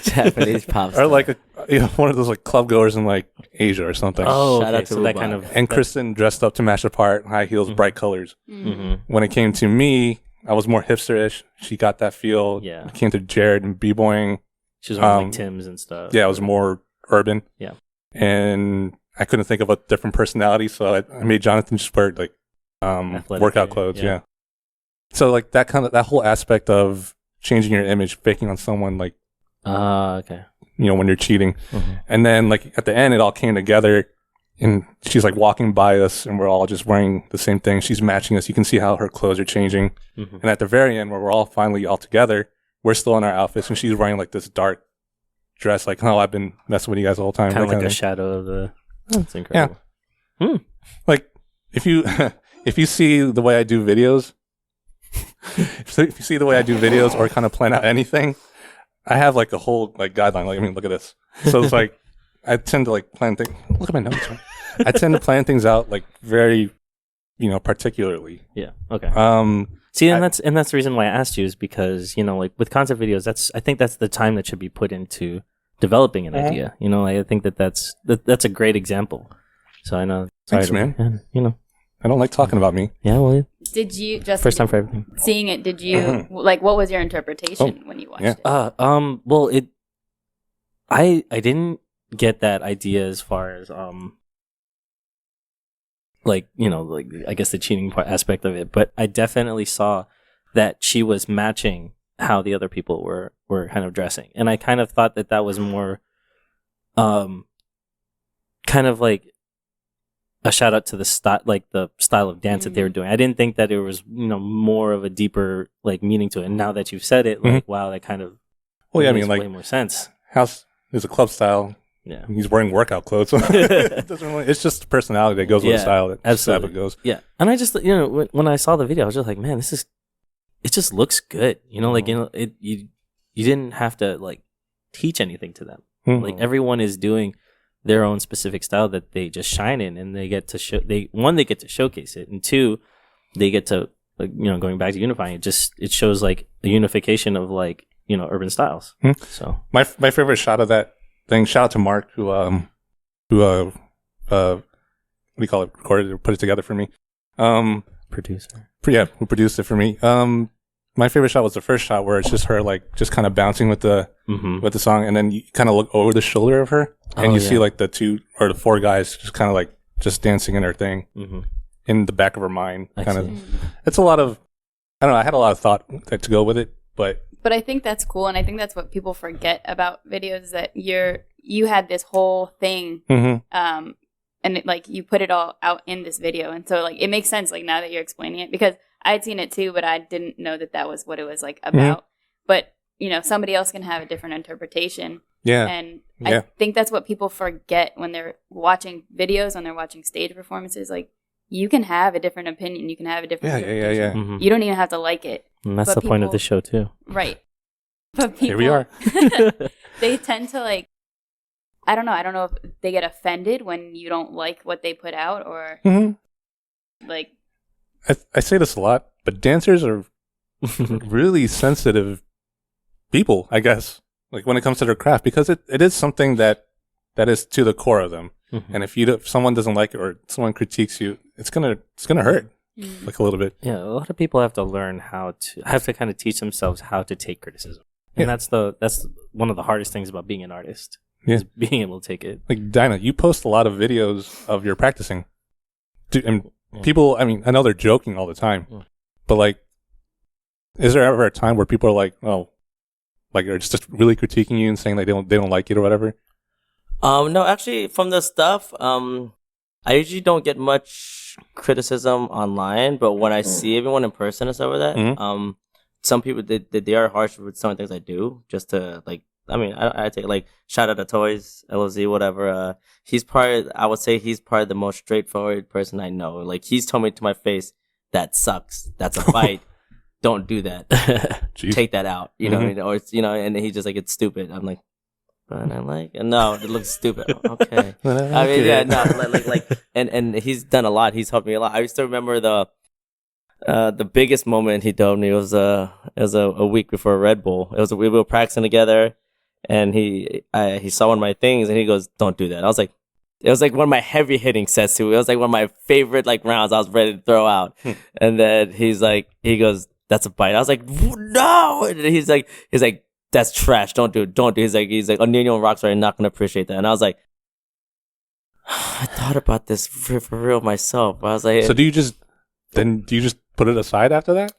Japanese pop star. Or like one of those like club goers in like Asia or something. Oh, shout out to that kind of. And Kristen dressed up to match the part, high heels, bright colors. When it came to me, I was more hipster-ish. She got that feel. Yeah. It came to Jared and b-boying. She was wearing like Tim's and stuff. Yeah, it was more urban. Yeah. And I couldn't think of a different personality, so I made Jonathan just wear like workout clothes. Yeah. So like that whole aspect of changing your image, faking on someone, like okay. When you're cheating. And then like at the end it all came together and she's like walking by us and we're all just wearing the same thing. She's matching us. You can see how her clothes are changing. And at the very end where we're all finally all together, we're still in our outfits and she's wearing like this dark dress, like, I've been messing with you guys the whole time. Kind of like the shadow of the... That's incredible. Yeah. Like if you see the way I do videos, or kind of plan out anything, I have like a whole like guideline. Like, look at this. So it's like, I tend to like plan things. Look at my notes. Right? I tend to plan things out like very, particularly. Yeah. Okay. See, and that's the reason why I asked you is because like with concept videos, I think that's the time that should be put into developing an idea. I think that's a great example. So I know. Thanks, man. I don't like talking about me. Yeah. Well. Did you just first time for everything? Seeing it? Did you like? What was your interpretation when you watched it? Well, I didn't get that idea as far as like I guess the cheating aspect of it, but I definitely saw that she was matching how the other people were kind of dressing, and I kind of thought that was more kind of like a shout out to the style, like the style of dance that they were doing. I didn't think that there was, more of a deeper like meaning to it. And now that you've said it, like, wow, that kind of makes way more sense. House is a club style. Yeah. He's wearing workout clothes. It doesn't really, it's just the personality that goes with the style that absolutely goes. Yeah. And I just, when I saw the video, I was just like, man, it just looks good. You didn't have to like teach anything to them. Like everyone is doing their own specific style that they just shine in, and they get to they get to showcase it, and two, they get to, like, going back to unifying it shows like a unification of like, urban styles. So my favorite shot of that thing, shout out to Mark who what do you call it, recorded or put it together for me. Producer. Who produced it for me. My favorite shot was the first shot where it's just her like just kind of bouncing with the song, and then you kind of look over the shoulder of her and you see like the 2 or the 4 guys just kind of like just dancing in her thing in the back of her mind. It's a lot of, I don't know, I had a lot of thought to go with it, but I think that's cool, and I think that's what people forget about videos, is that you had this whole thing, and it, like, you put it all out in this video, and so like it makes sense like now that you're explaining it, because I had seen it too, but I didn't know that was what it was like about. But somebody else can have a different interpretation. Yeah, and I think that's what people forget when they're watching videos, when they're watching stage performances. Like, you can have a different opinion, you can have a different interpretation. You don't even have to like it. And that's the point of the show too, right? But people, here we are. They tend to like, I don't know if they get offended when you don't like what they put out, or like. I say this a lot, but dancers are really sensitive people, I guess, like when it comes to their craft, because it is something that is to the core of them. And if someone doesn't like it or someone critiques you, it's gonna hurt like a little bit. Yeah, a lot of people have to learn have to kind of teach themselves how to take criticism, and that's one of the hardest things about being an artist. Is being able to take it. Like, Dyna, you post a lot of videos of your practicing, and people, I mean, I know they're joking all the time, but like, is there ever a time where people are like, oh, like, they're just really critiquing you and saying like they don't like it or whatever? No, actually, from the stuff, I usually don't get much criticism online, but when I see everyone in person and stuff like that, some people they are harsh with some of the things I do, just to like. I mean, I take like shout out to Toys, LZ, whatever. I would say he's probably the most straightforward person I know. Like, he's told me to my face, that sucks. That's a fight. Don't do that. Take that out. You know what I mean? Or it's, and he's just like, it's stupid. I'm like, but I like it. No, it looks stupid. Okay. I mean, yeah, no, like, and he's done a lot. He's helped me a lot. I used to remember the biggest moment he told me was a week before Red Bull. We were practicing together. And he saw one of my things and he goes, "Don't do that." It was like one of my heavy hitting sets too. It was like one of my favorite like rounds I was ready to throw out. And then he goes, "That's a bite." I was like, "No!" And he's like, "That's trash. Don't do it. Don't do it." He's like, "Nino and Rockstar are not gonna appreciate that." And I was like, I thought about this for real myself. I was like, so do you just put it aside after that?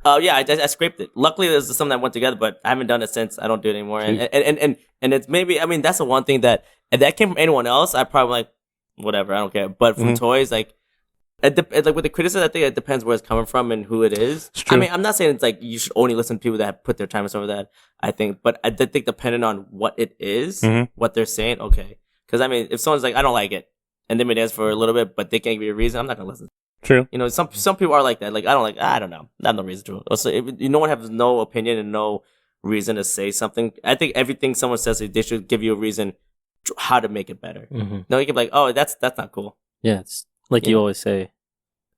Yeah, I scraped it. Luckily, there's something that went together, but I haven't done it since. I don't do it anymore. And it's maybe, I mean, that's the one thing that, if that came from anyone else, I'd probably like, whatever, I don't care. But from Toys, like, like with the criticism, I think it depends where it's coming from and who it is. I mean, I'm not saying it's like you should only listen to people that have put their time and stuff like that, I think. But I think depending on what it is, what they're saying, okay. Because, I mean, if someone's like, I don't like it, and they may dance for a little bit, but they can't give you a reason, I'm not going to listen. True. Some people are like that. Like, I don't know. I have no reason to. Also, if no one has no opinion and no reason to say something, I think everything someone says, they should give you a reason how to make it better. No, you can be like, oh, that's not cool. Yeah, it's like you always say,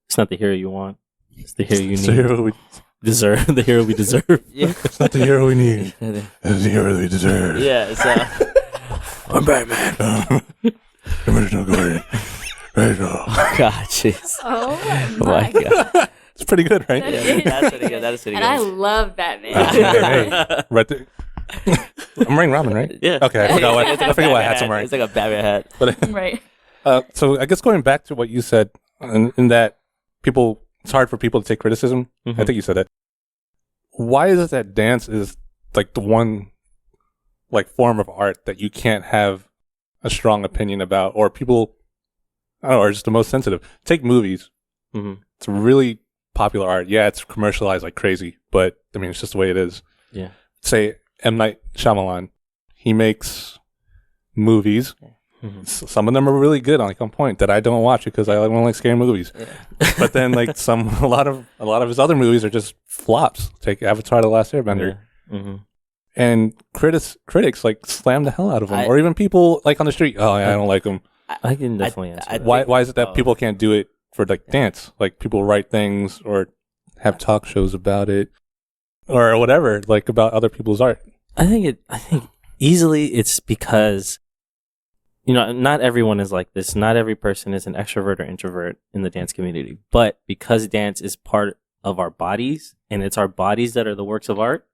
it's not the hero you want. It's the hero you need. The hero we deserve. The hero we deserve. Yeah. It's not the hero we need. It's the hero we deserve. Yeah, I'm Batman. Original Gordon. Oh, God, jeez. Oh my God. It's pretty good, right? Yeah, that's pretty good. That is pretty good. And I love Batman. Hey, right there. I'm wearing Robin, right? Yeah. Okay, I forgot what hats I'm wearing. It's like a Batman hat. But, right. So I guess going back to what you said, in that it's hard for people to take criticism. I think you said that. Why is it that dance is like the one like form of art that you can't have a strong opinion about, or people or just the most sensitive. Take movies. Mm-hmm. It's really popular art. Yeah, it's commercialized like crazy, but I mean, it's just the way it is. Yeah. Say M. Night Shyamalan. He makes movies. Mm-hmm. Some of them are really good, like on point, that I don't watch because I don't like scary movies. Yeah. But then, like a lot of his other movies are just flops. Take Avatar: The Last Airbender, Mm-hmm. and critics like slam the hell out of them, or even people like on the street. Oh, yeah, I don't like them. I can definitely answer that. Why is it that people can't do it for like dance? Like people write things or have talk shows about it or whatever, like about other people's art. I think easily it's because, you know, not everyone is like this. Not every person is an extrovert or introvert in the dance community. But because dance is part of our bodies and it's our bodies that are the works of art,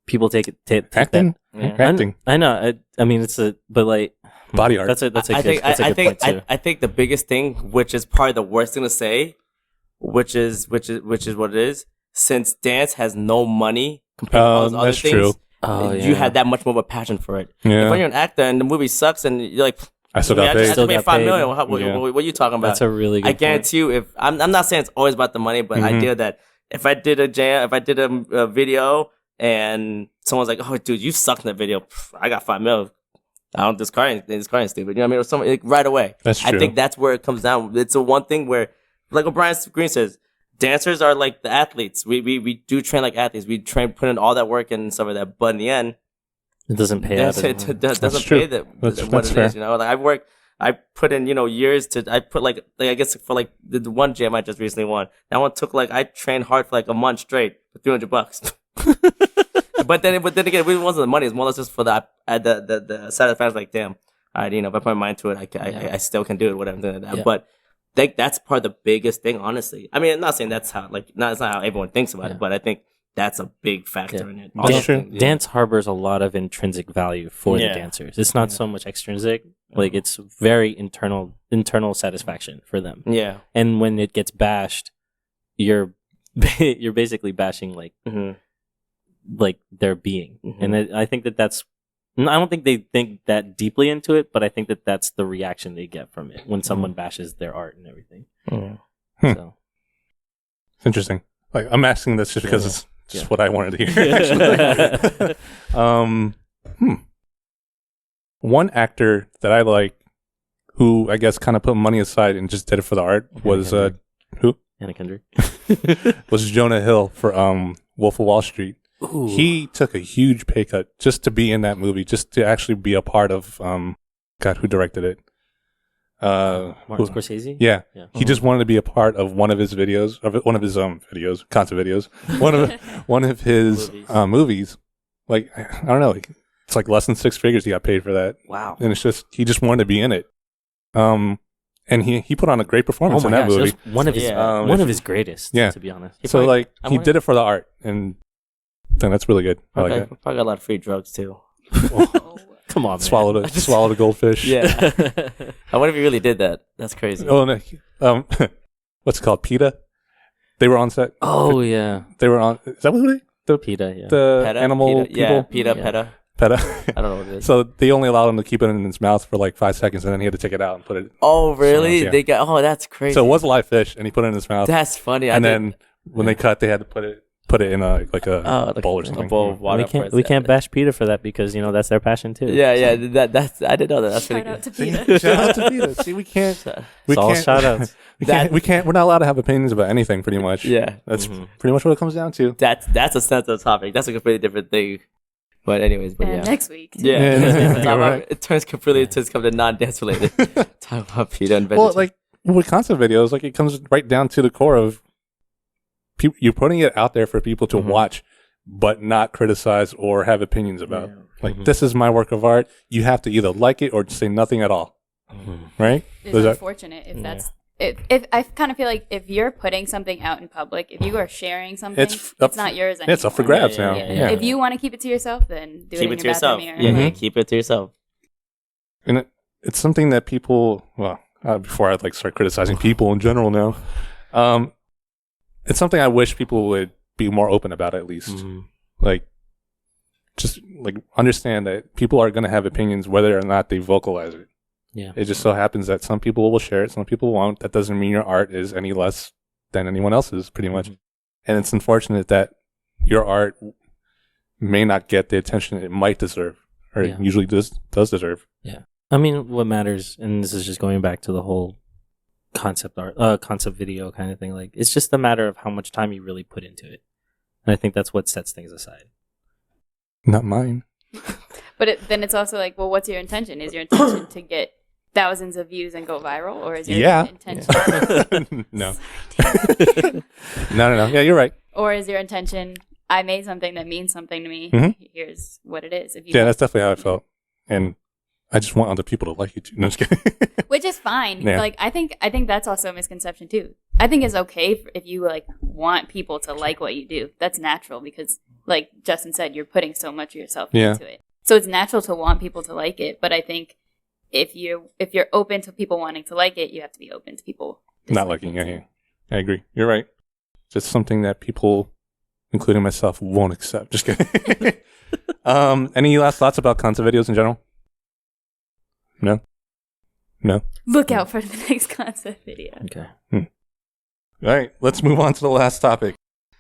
people take acting. Acting. I know. I mean, but like body art. That's a good point too. I think the biggest thing, which is probably the worst thing to say, which is what it is, since dance has no money compared to all those other things. True. You had that much more of a passion for it. Yeah. If when you're an actor and the movie sucks and you're like, I still got paid. I made $5 million. What are you talking about? That's a really good I guarantee you, if I'm not saying it's always about the money, but I idea that if I did a video and someone's like, "Oh, dude, you sucked in that video," I got $5 million. I don't discard stupid. You know what I mean? Or something like, right away. That's true. I think that's where it comes down. It's a one thing where, like what Brian Green says, dancers are like the athletes. We do train like athletes. We put in all that work and stuff like that. But in the end, it doesn't pay out. It doesn't pay what it is. You know, like I put in, years I put like I guess for like the one gym I just recently won. That one took I trained hard for like a month straight for $300. But then again, it really wasn't the money. It's more or less just for the satisfaction. Like, damn, if I put my mind to it, I still can do it. Whatever. Like that. Yeah. But I think that's part of the biggest thing, honestly. I mean, I'm not saying that's how it's not how everyone thinks about it, but I think that's a big factor in it. Dance harbors a lot of intrinsic value for the dancers. It's not so much extrinsic. Like, it's very internal satisfaction for them. Yeah. And when it gets bashed, you're basically bashing like their being. And I think that's, I don't think they think that deeply into it, but I think that that's the reaction they get from it when someone bashes their art and everything. So it's interesting. Like, I'm asking this just because it's just what I wanted to hear. One actor that I like, who I guess kind of put money aside and just did it for the art, was who? Anna Kendrick. Was Jonah Hill for Wolf of Wall Street. Ooh. He took a huge pay cut just to be in that movie, just to actually be a part of God, who directed it? Martin Scorsese? Yeah. He just wanted to be a part of one of his videos, concept videos, one of his movies. Like, I don't know, it's like less than 6 figures he got paid for that. Wow. And it's just, he just wanted to be in it. And he put on a great performance in that movie. One of his greatest, to be honest. He did it for the art, and I think that's really good. I like that. Probably got a lot of free drugs too. Come on, man. Swallowed a goldfish. Yeah. I wonder if he really did that. That's crazy. Oh no. What's it called? PETA? They were on set. Oh yeah. They were on. Is that what the PETA? Yeah. The PETA, animal PETA, people. PETA, PETA. PETA. I don't know what it is. So they only allowed him to keep it in his mouth for like 5 seconds, and then he had to take it out and put it. Oh really? Yeah. They got. Oh, that's crazy. So it was a live fish, and he put it in his mouth. That's funny. And then when they cut, they had to put it in a bowl or something. A bowl of water. We can't bash PETA for that because that's their passion too. Yeah. That's I didn't know that. That's Shout pretty out good. to PETA. Shout out to PETA. See, we can't. It's all shout outs. We can't. We're not allowed to have opinions about anything, pretty much. Yeah. That's pretty much what it comes down to. That's a sensitive topic. That's a completely different thing. But anyways, next week. It turns completely to come to non-dance related. Talk about PETA and vegetarian. Well, like with concept videos, like it comes right down to the core of you're putting it out there for people to watch, but not criticize or have opinions about. Like, this is my work of art. You have to either like it or say nothing at all. Right? It's unfortunate if that's. If I kind of feel like if you're putting something out in public, if you are sharing something, it's not yours anymore. It's up for grabs now. Yeah. If you want to keep it to yourself, then do keep it in to your yourself. bathroom mirror. Keep it to yourself. And it's something that people, before I start criticizing people in general now, it's something I wish people would be more open about, at least. Just understand that people are going to have opinions whether or not they vocalize it. Yeah. It just so happens that some people will share it, some people won't. That doesn't mean your art is any less than anyone else's, pretty much. And it's unfortunate that your art may not get the attention it might deserve, or it usually does deserve. Yeah. I mean, what matters, and this is just going back to the whole concept video kind of thing. Like, it's just a matter of how much time you really put into it, and I think that's what sets things aside. Not mine. But then it's also like, well, what's your intention? Is your intention to get thousands of views and go viral, or is your intention? No. No. Yeah, you're right. Or is your intention, I made something that means something to me. Here's what it is. That's definitely how I felt, and I just want other people to like you too. No, just kidding. Which is fine. Yeah. Like, I think that's also a misconception too. I think it's okay if you like want people to like what you do. That's natural because, like Justin said, you're putting so much of yourself into it. So it's natural to want people to like it. But I think if you're open to people wanting to like it, you have to be open to people not liking it. Yeah. I agree. You're right. Just something that people, including myself, won't accept. Just kidding. Any last thoughts about concept videos in general? No? Look out for the next concept video. Okay. All right. Let's move on to the last topic.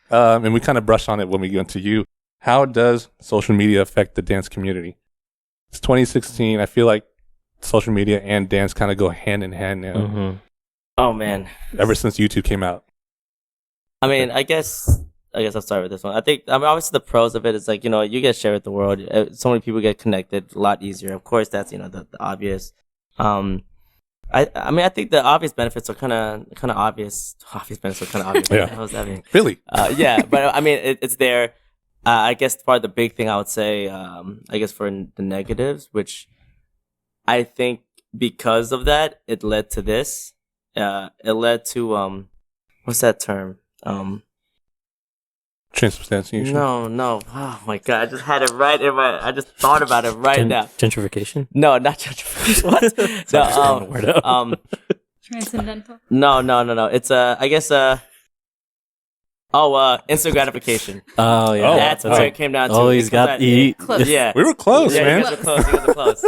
And we kind of brushed on it when we went to you. How does social media affect the dance community? It's 2016. I feel like social media and dance kind of go hand in hand now. Oh, man. Ever since YouTube came out. I mean, I guess I'll start with this one. I think, obviously the pros of it is like, you get shared with the world. So many people get connected a lot easier. Of course, that's, the obvious. I think the obvious benefits are kind of obvious. Obvious benefits are kind of obvious. Yeah. What the hell is that mean? Really? Yeah, but I mean, it's there. I guess part of the big thing I would say, I guess for the negatives, which I think because of that, it led to this. It led to, what's that term? Transubstantiation? No. Oh my God. I just had it right in I just thought about it right now. Gentrification? No, not gentrification. What? No, Transcendental? No. It's, I guess, instant gratification. Oh, yeah. That's what it came down to. Oh, he's got close. Yeah. We were close, man. You guys are close.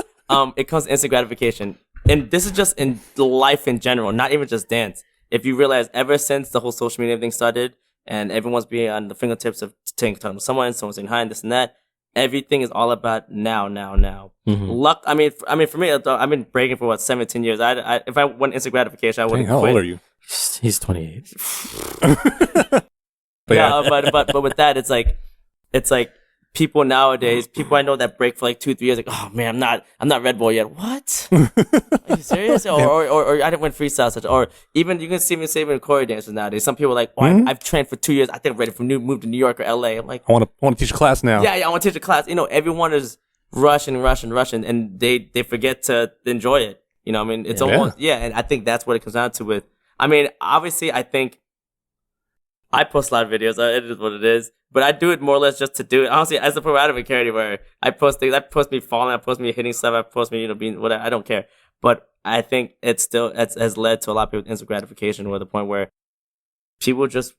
It comes to instant gratification. And this is just in life in general, not even just dance. If you realize ever since the whole social media thing started and everyone's being on the fingertips of talking to someone's saying hi and this and that, everything is all about now. Luck. I mean, for me, I've been breaking for 17 years. If I want instant gratification, I wouldn't quit. How old are you? He's 28. But with that, it's like people nowadays, people I know that break for like 2-3 years, like, oh man, I'm not Red Bull yet. What? Are you serious? Or I didn't win freestyle such, or even you can see me saving choreo dancers nowadays. Some people are like, I've trained for 2 years. I think I'm ready for move to New York or LA. I'm like, I want to teach a class now. Yeah, I want to teach a class. Everyone is rushing, and they forget to enjoy it. I mean, it's almost and I think that's what it comes down to with. I mean, obviously, I think I post a lot of videos. It is what it is. But I do it more or less just to do it. Honestly, as a pro, I don't even care anywhere. I post things. I post me falling. I post me hitting stuff. I post me, being whatever. I don't care. But I think it has led to a lot of people with instant gratification, or the point where people just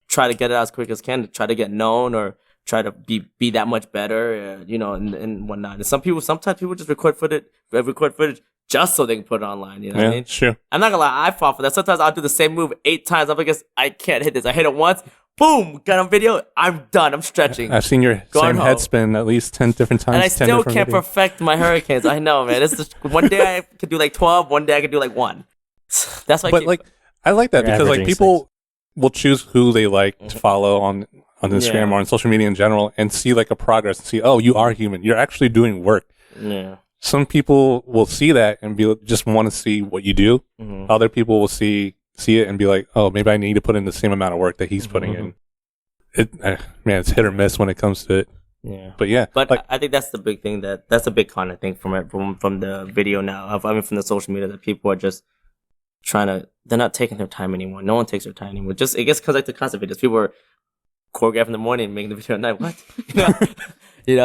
try to get it out as quick as can, to try to get known or try to be that much better, and whatnot. And sometimes people just record footage just so they can put it online. You know what I mean? Sure. I'm not gonna lie, I fall for that. Sometimes I'll do the same move 8 times. I'm like, I can't hit this. I hit it once. Boom, got on video. I'm done. I'm stretching. I've seen your same head spin at least 10 different times. And I still can't perfect my hurricanes. I know, man. It's just one day I could do like 12, one day I could do like 1. That's why. I like that because like people will choose who they like to follow on Instagram or on social media in general, and see like a progress and see, oh, you are human. You're actually doing work. Yeah. Some people will see that and just want to see what you do. Mm-hmm. Other people will see it and be like, oh, maybe I need to put in the same amount of work that he's putting in. It's hit or miss when it comes to it. Yeah. But like, I think that's the big thing, that's a big con, I think, from the video now, from the social media, that people are just they're not taking their time anymore. No one takes their time anymore. Just, I guess, because like the concept videos, people are choreographing in the morning and making the video at night. What?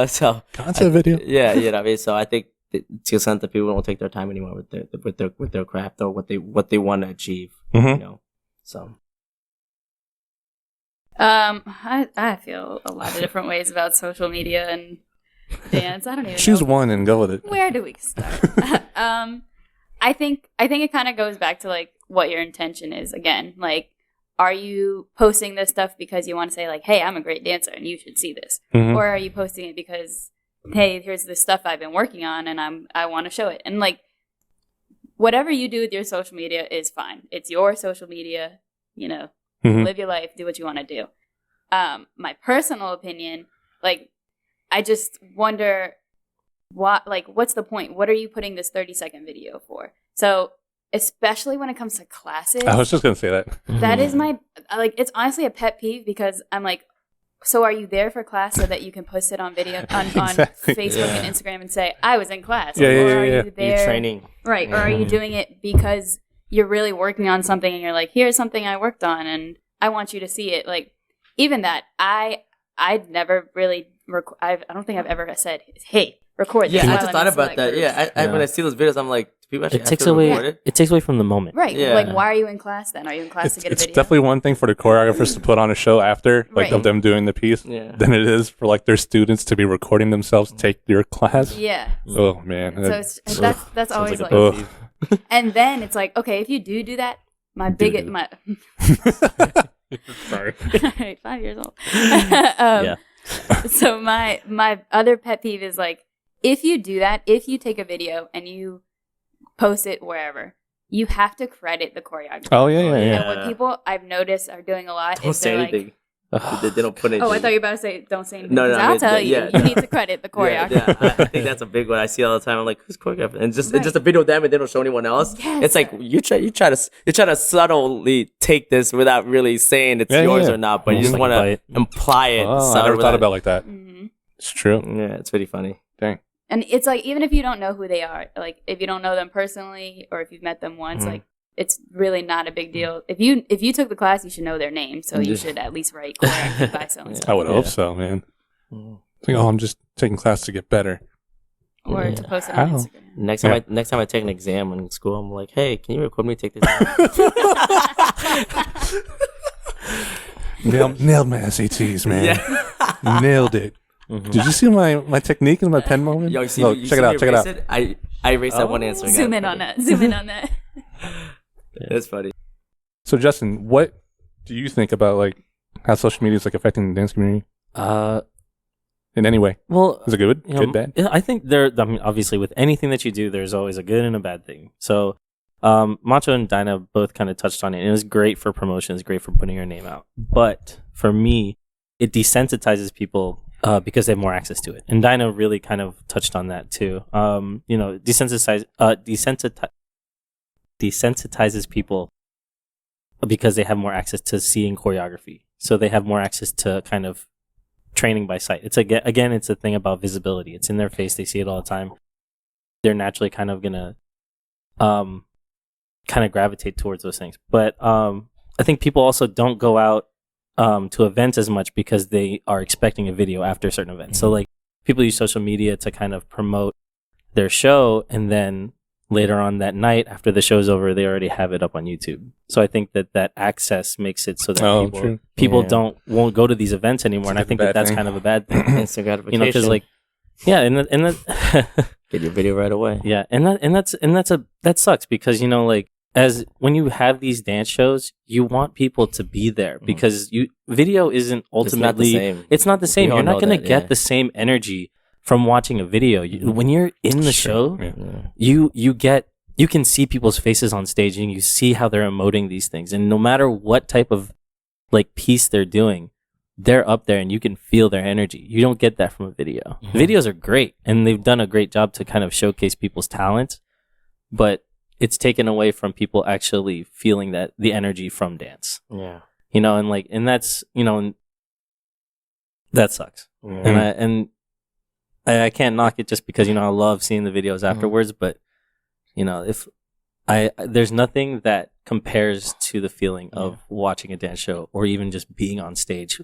So concept video. Yeah, I mean, so I think to the extent that people don't take their time anymore with their craft or what they want to achieve. Mm-hmm. So. I feel a lot of different ways about social media and dance. I don't even choose know. one and go with it. Where do we start? I think it kind of goes back to like what your intention is again. Like, are you posting this stuff because you want to say like, hey, I'm a great dancer and you should see this? Or are you posting it because, hey, here's the stuff I've been working on and I want to show it? And like, whatever you do with your social media is fine. It's your social media, you know, live your life, do what you want to do. My personal opinion, like, I just wonder what's the point? What are you putting this 30-second video for? So, especially when it comes to classes. I was just going to say that. That is my, like, it's honestly a pet peeve because I'm like, so are you there for class so that you can post it on video on Facebook and Instagram and say, I was in class? Yeah, or are you there? You're training. Right. Or are you doing it because you're really working on something and you're like, here's something I worked on and I want you to see it. Like, even that, I'd never really, I don't think I've ever said, hey, record this. Yeah, I just thought about that. When I see those videos, I'm like, do people actually it takes away from the moment. Right. Yeah. Like, why are you in class then? Are you in class to get a video? It's definitely one thing for the choreographers to put on a show after, like, of them doing the piece, than it is for, like, their students to be recording themselves take your class. Yeah. Oh, man. So that's always like and then it's like, okay, if you do that, Sorry. Right, 5 years old. So my other pet peeve is like, if you do that, if you take a video and you post it wherever, you have to credit the choreographer. Oh, yeah. And what people I've noticed are doing a lot is they're like, they don't put anything. Oh, I thought you were about to say don't say anything. No, I'll tell you. You need to credit the choreographer. Yeah. I think that's a big one. I see all the time. I'm like, who's choreographer? And it's just a video of them, and they don't show anyone else. Yes. It's like you try to subtly take this without really saying it's yours or not, but you just want to imply it. I never thought about it like that. It's true. Yeah, it's pretty funny. Dang. And it's like, even if you don't know who they are, like if you don't know them personally or if you've met them once, like, it's really not a big deal. If you took the class, you should know their name, so you should at least write choreographed by so and so. I would hope so, man. Think, I'm just taking class to get better, or to post it on Instagram. Next time I take an exam in school, I'm like, hey, can you record me take this? Nailed my SATs, man. Nailed it. Did you see my technique and my pen moment? Yo, check it out. I erased that one answer. Zoom in on that. That's funny. So, Justin, what do you think about like how social media is like affecting the dance community? In any way? Well, is it good? Good, bad? I think obviously with anything that you do, there's always a good and a bad thing. So, Macho and Dyna both kind of touched on it. And it was great for promotion. It's great for putting your name out. But for me, it desensitizes people because they have more access to it. And Dyna really kind of touched on that too. Desensitizes people because they have more access to seeing choreography. So they have more access to kind of training by sight. It's again, it's a thing about visibility. It's in their face. They see it all the time. They're naturally kind of gonna kind of gravitate towards those things. But I think people also don't go out to events as much because they are expecting a video after certain events. So like people use social media to kind of promote their show, and then later on that night after the show's over, they already have it up on YouTube. So I think that access makes it so that people won't go to these events anymore. And I think that's kind of a bad thing. Instant gratification. You know, because like, and that get your video right away. Yeah, that sucks because, you know, like, as when you have these dance shows, you want people to be there because video isn't ultimately it's not the same. You're not going to get the same energy from watching a video. When you're in the show, you can see people's faces on stage and you see how they're emoting these things. And no matter what type of like piece they're doing, they're up there and you can feel their energy. You don't get that from a video. Videos are great and they've done a great job to kind of showcase people's talents, but it's taken away from people actually feeling that the energy from dance. Yeah. You know, and that's, you know, that sucks. And I can't knock it just because, you know, I love seeing the videos afterwards, but, you know, there's nothing that compares to the feeling of watching a dance show or even just being on stage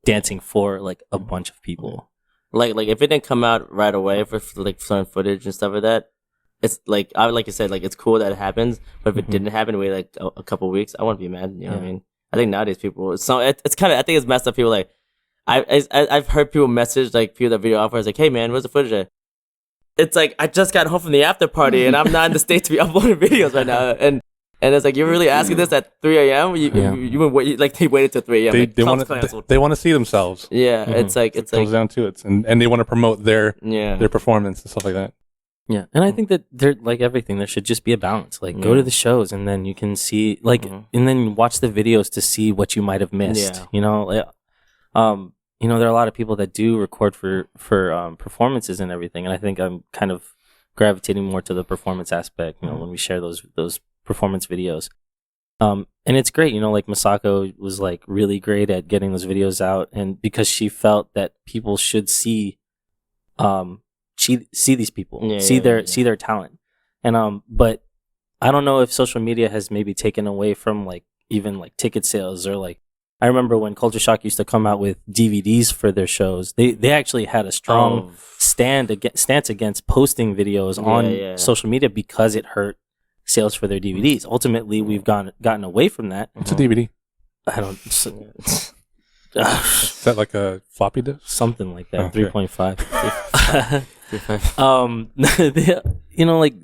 dancing for like a bunch of people. Like if it didn't come out right away for like certain footage and stuff like that, it's like like you said, like it's cool that it happens, but if it didn't happen, wait like a couple of weeks, I wouldn't be mad. You know what I mean? I think nowadays people, it's kind of, I think it's messed up. People like, I've heard people message like people that video offers like, hey man, where's the footage at? it's like I just got home from the after party and I'm not in the state to be uploading videos right now. And it's like, you're really asking this at 3 a.m. They waited till 3 a.m. They want to see themselves. Yeah, it's like it comes down to it, and they want to promote their performance and stuff like that. Yeah, and I think that there, like everything, there should just be a balance. Like, go to the shows, and then you can see, like, and then watch the videos to see what you might have missed. Yeah. You know, there are a lot of people that do record for performances and everything, and I think I'm kind of gravitating more to the performance aspect. You know, when we share those performance videos, and it's great. You know, like Masako was like really great at getting those videos out, and because she felt that people should see these people, see their talent, and but I don't know if social media has maybe taken away from like even like ticket sales, or like I remember when Culture Shock used to come out with DVDs for their shows, they actually had a strong stance against posting videos on social media because it hurt sales for their DVDs. Ultimately, we've gotten away from that. What's a DVD? I don't. Is that like a floppy disk? Something like that. 3.5. You know, like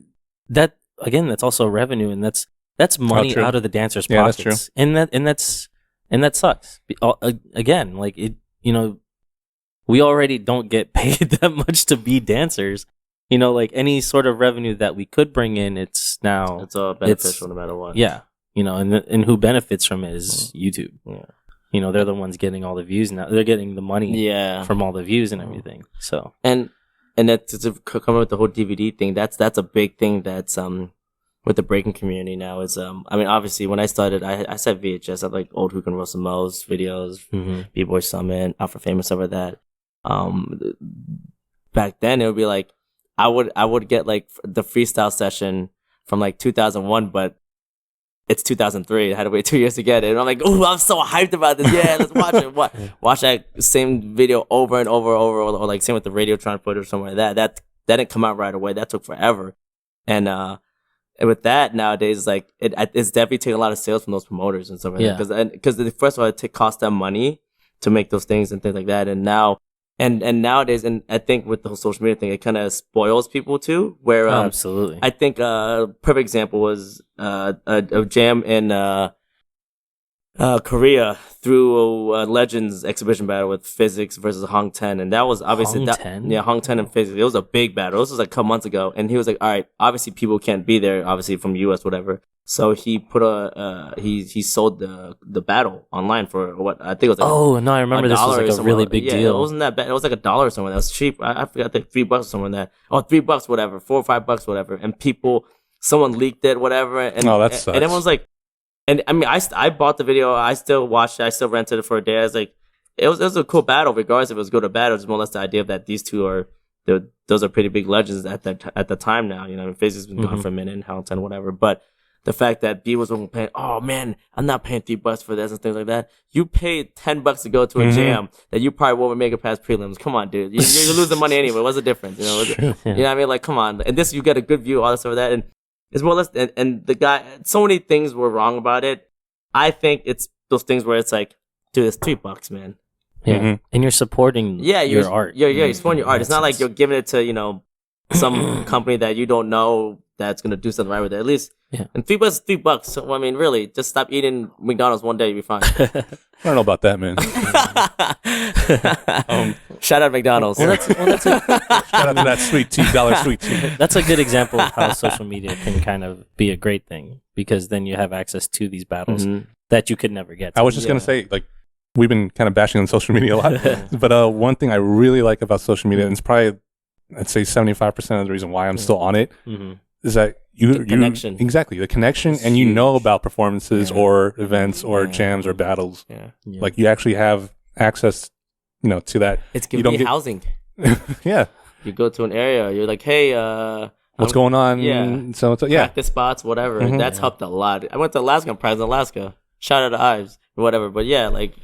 that again. That's also revenue, and that's money out of the dancers' pockets. That's true. And that sucks. Again, like it. You know, we already don't get paid that much to be dancers. You know, like any sort of revenue that we could bring in, it's all beneficial no matter what. Yeah, you know, and who benefits from it is YouTube. Yeah. You know, they're the ones getting all the views now. They're getting the money from all the views and everything. So and that's to come up with the whole DVD thing. That's a big thing that's with the breaking community now. Is I mean, obviously when I started, I said VHS. I like old Who Can Roast the Most videos, B-Boy Summit, Alpha Famous, stuff like that. Back then it would be like I would get like the freestyle session from like 2001, but it's 2003. I had to wait 2 years to get it. And I'm like, oh, I'm so hyped about this. Yeah, let's watch it. Watch that same video over and over, or like same with the Radiotron footage or something like that. That didn't come out right away. That took forever. And with that nowadays, like it's definitely taking a lot of sales from those promoters and stuff like that. Because first of all, it costs them money to make those things and things like that. And now. And nowadays, and I think with the whole social media thing, it kind of spoils people too. Where absolutely, I think a perfect example was a jam in Korea through a Legends exhibition battle with Physics versus Hong Ten, and that was obviously Hong Ten and Physics. It was a big battle. This was like a couple months ago, and he was like, "All right, obviously people can't be there, obviously from US, whatever." So he put he sold the battle online for what I think it was. Like I remember this was like a really big deal. It wasn't that bad. It was like $1 or something. That was cheap. I forgot, like $3 or something like that. Oh, $3, whatever. $4 or $5, whatever. And someone leaked it, whatever. And that sucks. And everyone's like, and I mean, I bought the video. I still watched it. I still rented it for a day. I was like, it was a cool battle, regardless if it was good or bad. It was more or less the idea that these two those are pretty big legends at the time now. You know, Physics has been gone for a minute, and Hamilton, whatever. But the fact that B was paying, oh man, I'm not paying $3 for this and things like that. You paid $10 to go to a jam that you probably won't make it past prelims. Come on, dude. You're losing money anyway. What's the difference? You know, you know what I mean? Like, come on. And this, you get a good view, all this stuff of that. And it's more or less, and the guy, so many things were wrong about it. I think it's those things where it's like, dude, it's $3, man. Yeah. And you're supporting your art. You're supporting your art. It's not like you're giving it to, you know, some company that you don't know that's going to do something right with it. At least, and $3 is $3. So, I mean, really, just stop eating McDonald's one day, you'll be fine. I don't know about that, man. Shout out McDonald's. Shout out to that sweet tea, $1 sweet tea. That's a good example of how social media can kind of be a great thing, because then you have access to these battles that you could never get to. I was just going to say, like, we've been kind of bashing on social media a lot, but one thing I really like about social media, and it's probably, I'd say 75% of the reason why I'm still on it, is that the connection. Exactly, the connection, and you know about performances or events or jams or battles. Like, you actually have access, you know, to that. It's giving you housing. Yeah. You go to an area, you're like, hey, what's going on? Yeah. So practice spots, whatever. That's helped a lot. I went to Alaska, practiced in Alaska. Shout out to Ives, whatever. But yeah, like,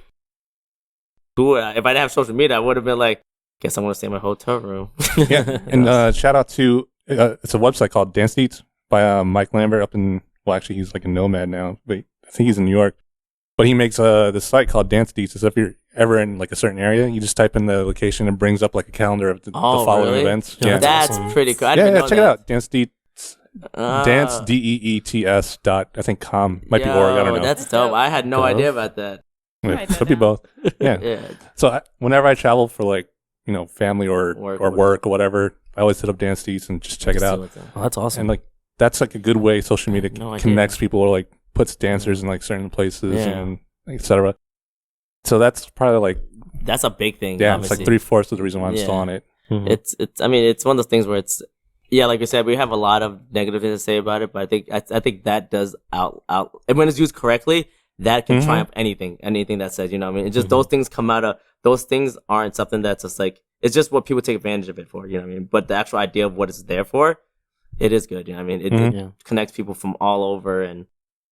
if I didn't have social media, I would have been like, guess I'm going to stay in my hotel room. And shout out to, it's a website called Dance Eats by Mike Lambert up in, well, actually, he's like a nomad now, but I think he's in New York. But he makes this site called Dance Deets. So if you're ever in like a certain area, you just type in the location and brings up like a calendar of the following events. Yeah, that's pretty cool. I didn't Yeah, know check that. it out. Dance Deets. Dance DEETS dot I think com might be org. I don't know. That's dope. I had no idea about that. Yeah, could be both. Yeah. Yeah. So whenever I travel for like family or work or whatever, I always hit up Dance Deets and just check it out. Oh, that's awesome. And like that's like a good way social media connects people or like puts dancers in like certain places and etc. So that's probably like that's a big thing. Yeah, obviously. it's like 3/4 of the reason why I'm still on it. Mm-hmm. It's I mean it's one of those things where it's like you said, we have a lot of negative things to say about it, but I think that does out and when it's used correctly, that can triumph anything that says, you know what I mean? It's just those things come out of those things aren't something that's just like it's just what people take advantage of it for, you know what I mean? But the actual idea of what it's there for, it is good, you know what I mean? It connects people from all over and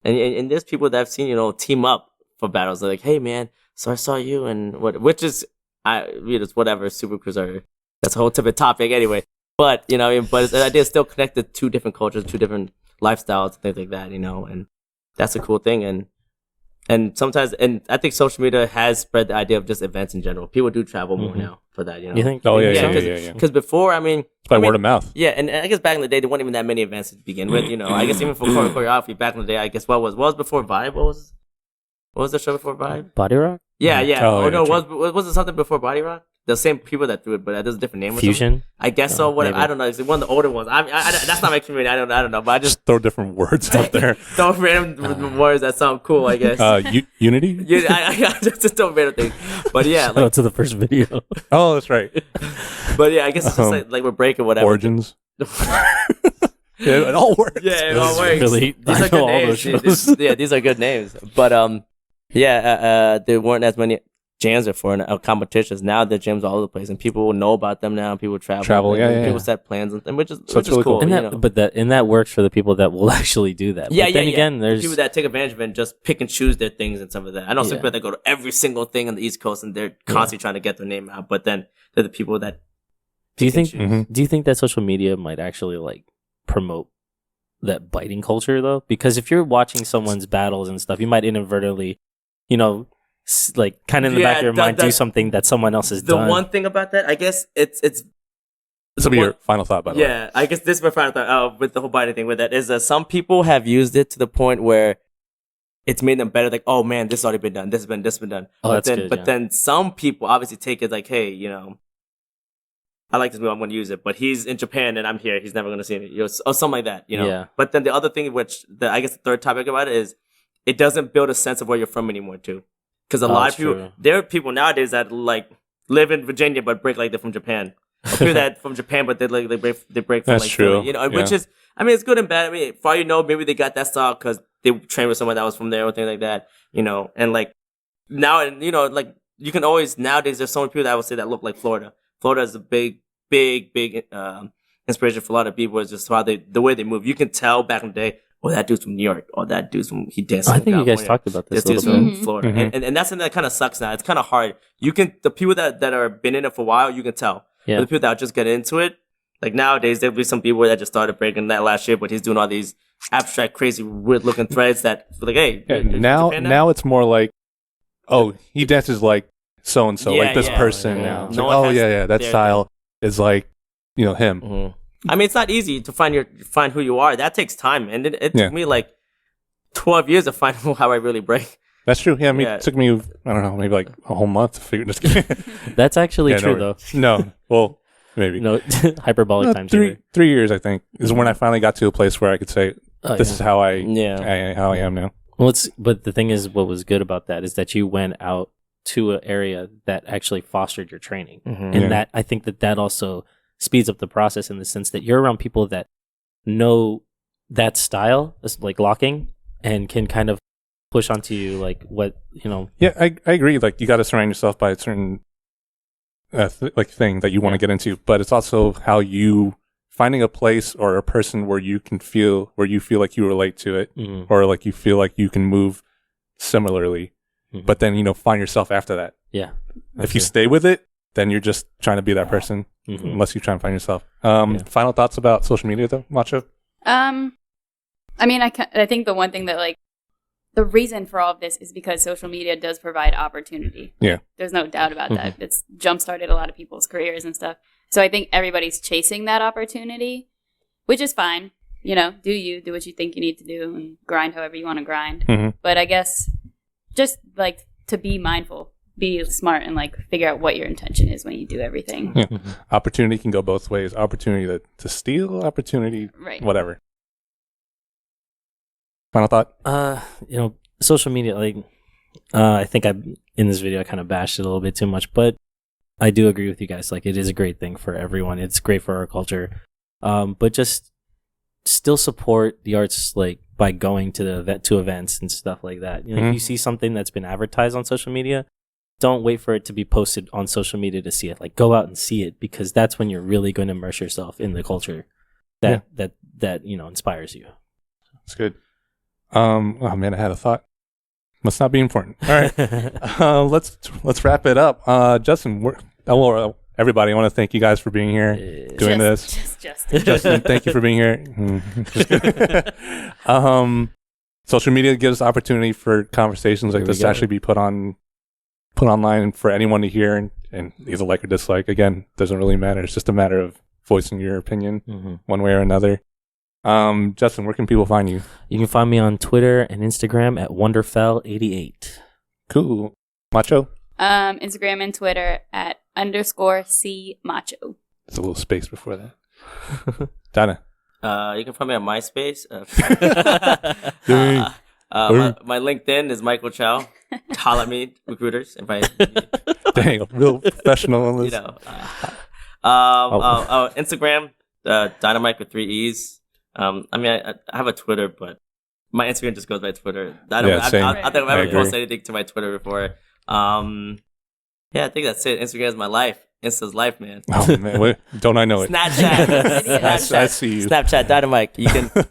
there's people that I've seen, team up for battles. They're like, hey man, so I saw you and which is it's whatever, super cruiser. That's a whole different topic anyway. But but the idea is still connected to different cultures, to different lifestyles, things like that, and that's a cool thing. And sometimes, and I think social media has spread the idea of just events in general. People do travel more now for that, You think? Oh yeah. Because before, it's by word of mouth. Yeah, and I guess back in the day, there weren't even that many events to begin with. I guess even for choreography back in the day, I guess what was before Vibe? What was the show before Vibe? Body Rock? Yeah. Oh, no, true. was it something before Body Rock? The same people that threw it, but there's a different name. Fusion? I guess so. Whatever. Maybe. I don't know. It's one of the older ones. I that's not my community. I don't know. But I just throw different words out there. throw random words that sound cool, I guess. Unity? Yeah, I just don't random things. But yeah, Shout out to the first video. Oh, that's right. But yeah, I guess it's just like we're breaking whatever. Origins. Yeah, it all works. Yeah, it all works. Really, These are good names. These are good names. But there weren't as many jams before and competitions. Now the gyms all over the place, and people will know about them now. People travel. People set plans, and which is really cool. And that works for the people that will actually do that. Yeah, but then again, there's people that take advantage of it and just pick and choose their things and some of that. I know some people that go to every single thing on the East Coast and they're constantly trying to get their name out. But then they're the people that. Do you think that social media might actually like promote that biting culture though? Because if you're watching someone's battles and stuff, you might inadvertently, like kind of in the back of your mind do something that someone else has done. The one thing about that, I guess it's This will be your final thought, by the way. Yeah, I guess this is my final thought with the whole biting thing with that is that some people have used it to the point where it's made them better. Like, oh man, this has already been done. This has been done. Oh, but then some people obviously take it like, hey, I like this move, I'm going to use it. But he's in Japan and I'm here. He's never going to see me. Or something like that, Yeah. But then the other thing, I guess the third topic about it is it doesn't build a sense of where you're from anymore, too. Because a lot of people, there are people nowadays that like live in Virginia but break like they're from Japan. Or people that from Japan but they break from That's like true. Philly, which is, I mean, it's good and bad. I mean, for all you know, maybe they got that style because they trained with someone that was from there or things like that, and like now, like you can always, nowadays there's so many people that I would say that look like Florida. Florida is a big inspiration for a lot of people. Is just how the way they move. You can tell back in the day, that dude's from New York, that dude's from, he dances. I think you guys talked about this. This dude's from Florida, and that's something that kind of sucks now. It's kind of hard. The people that are been in it for a while, you can tell. Yeah. But the people that just get into it, like nowadays, there'll be some people that just started breaking that last year, but he's doing all these abstract, crazy, weird looking threads that like, hey, now it's more like, he dances like so and so, like this person now. It's like, that style is like, him. Mm-hmm. I mean, it's not easy to find who you are. That takes time, and it took me like 12 years to find how I really break. That's true. Yeah, I mean, it took me, I don't know, maybe like a whole month to figure this. That's actually true, though. No, well, maybe. No, hyperbolic times. 3 years, I think, is when I finally got to a place where I could say, this is how I am now. Well, but the thing is, what was good about that is that you went out to an area that actually fostered your training, and that I think that also speeds up the process in the sense that you're around people that know that style, like locking, and can kind of push onto you like what. Yeah, I agree. Like you got to surround yourself by a certain thing that you want to get into, but it's also how you finding a place or a person where you feel like you relate to it, or like you feel like you can move similarly, but then find yourself after that. Yeah, if you stay with it, then you're just trying to be that person, unless you try and find yourself. Final thoughts about social media, though, Macho? I mean, I think the one thing that like the reason for all of this is because social media does provide opportunity. Yeah. There's no doubt about that. It's jump-started a lot of people's careers and stuff. So I think everybody's chasing that opportunity, which is fine. You know, do what you think you need to do and grind however you want to grind. But I guess just like to be mindful, be smart, and like figure out what your intention is when you do everything. Yeah. Opportunity can go both ways. Opportunity to steal, opportunity, whatever. Final thought? You know, social media, like, I think in this video I kind of bashed it a little bit too much, but I do agree with you guys. Like, it is a great thing for everyone. It's great for our culture. But just still support the arts, like, by going to events and stuff like that. You know, if you see something that's been advertised on social media, don't wait for it to be posted on social media to see it. Like, go out and see it, because that's when you're really going to immerse yourself in the culture that you know, inspires you. That's good. Oh man, I had a thought. Must not be important. All right, let's wrap it up. Justin, everybody, I want to thank you guys for being here, doing this. Justin, thank you for being here. Social media gives opportunity for conversations like this to actually be put online for anyone to hear, and either like or dislike. Again, doesn't really matter. It's just a matter of voicing your opinion one way or another. Justin, where can people find you? You can find me on Twitter and Instagram at WonderFell88. Cool. Macho? Instagram and Twitter at _C Macho. There's a little space before that. Dyna? You can find me on MySpace. My LinkedIn is Michael Chau. Holla at me, recruiters. Dang, real professional on this. You know. Instagram, DynaMike with 3 E's. I mean, I have a Twitter, but my Instagram just goes by Twitter. I think I've never posted anything to my Twitter before. Yeah, I think that's it. Instagram is my life. Insta's life, man. Oh man, don't I know it? Snapchat. I see you. Snapchat, DynaMike. You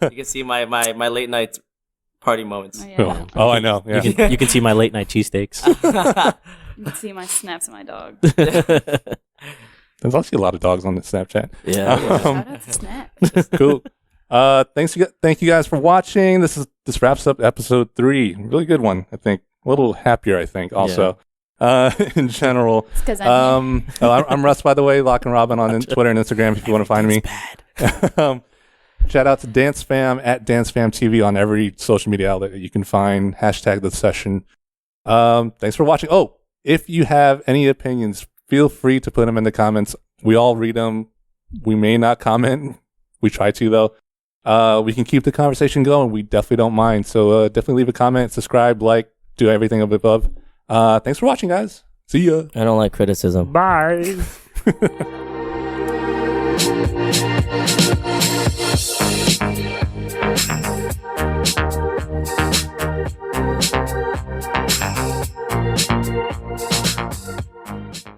can see my late night party moments. Oh, I know. Yeah. You can see my late night cheesesteaks. You can see my snaps of my dog. There's actually a lot of dogs on the Snapchat. Yeah. Shout out to Snap. Cool. Thank you guys for watching. This wraps up episode 3. Really good one, I think. A little happier, I think, also. In general. It's 'cause I'm I'm Russ, by the way, Lock and Robin on Twitter and Instagram if you want to find me. Shout out to DanceFam at dancefamtv on every social media outlet that you can find. Hashtag the session. Thanks for watching. Oh, if you have any opinions, feel free to put them in the comments. We all read them. We may not comment. We try to, though. We can keep the conversation going. We definitely don't mind. So definitely leave a comment, subscribe, like, do everything above. Thanks for watching, guys. See ya. I don't like criticism. Bye.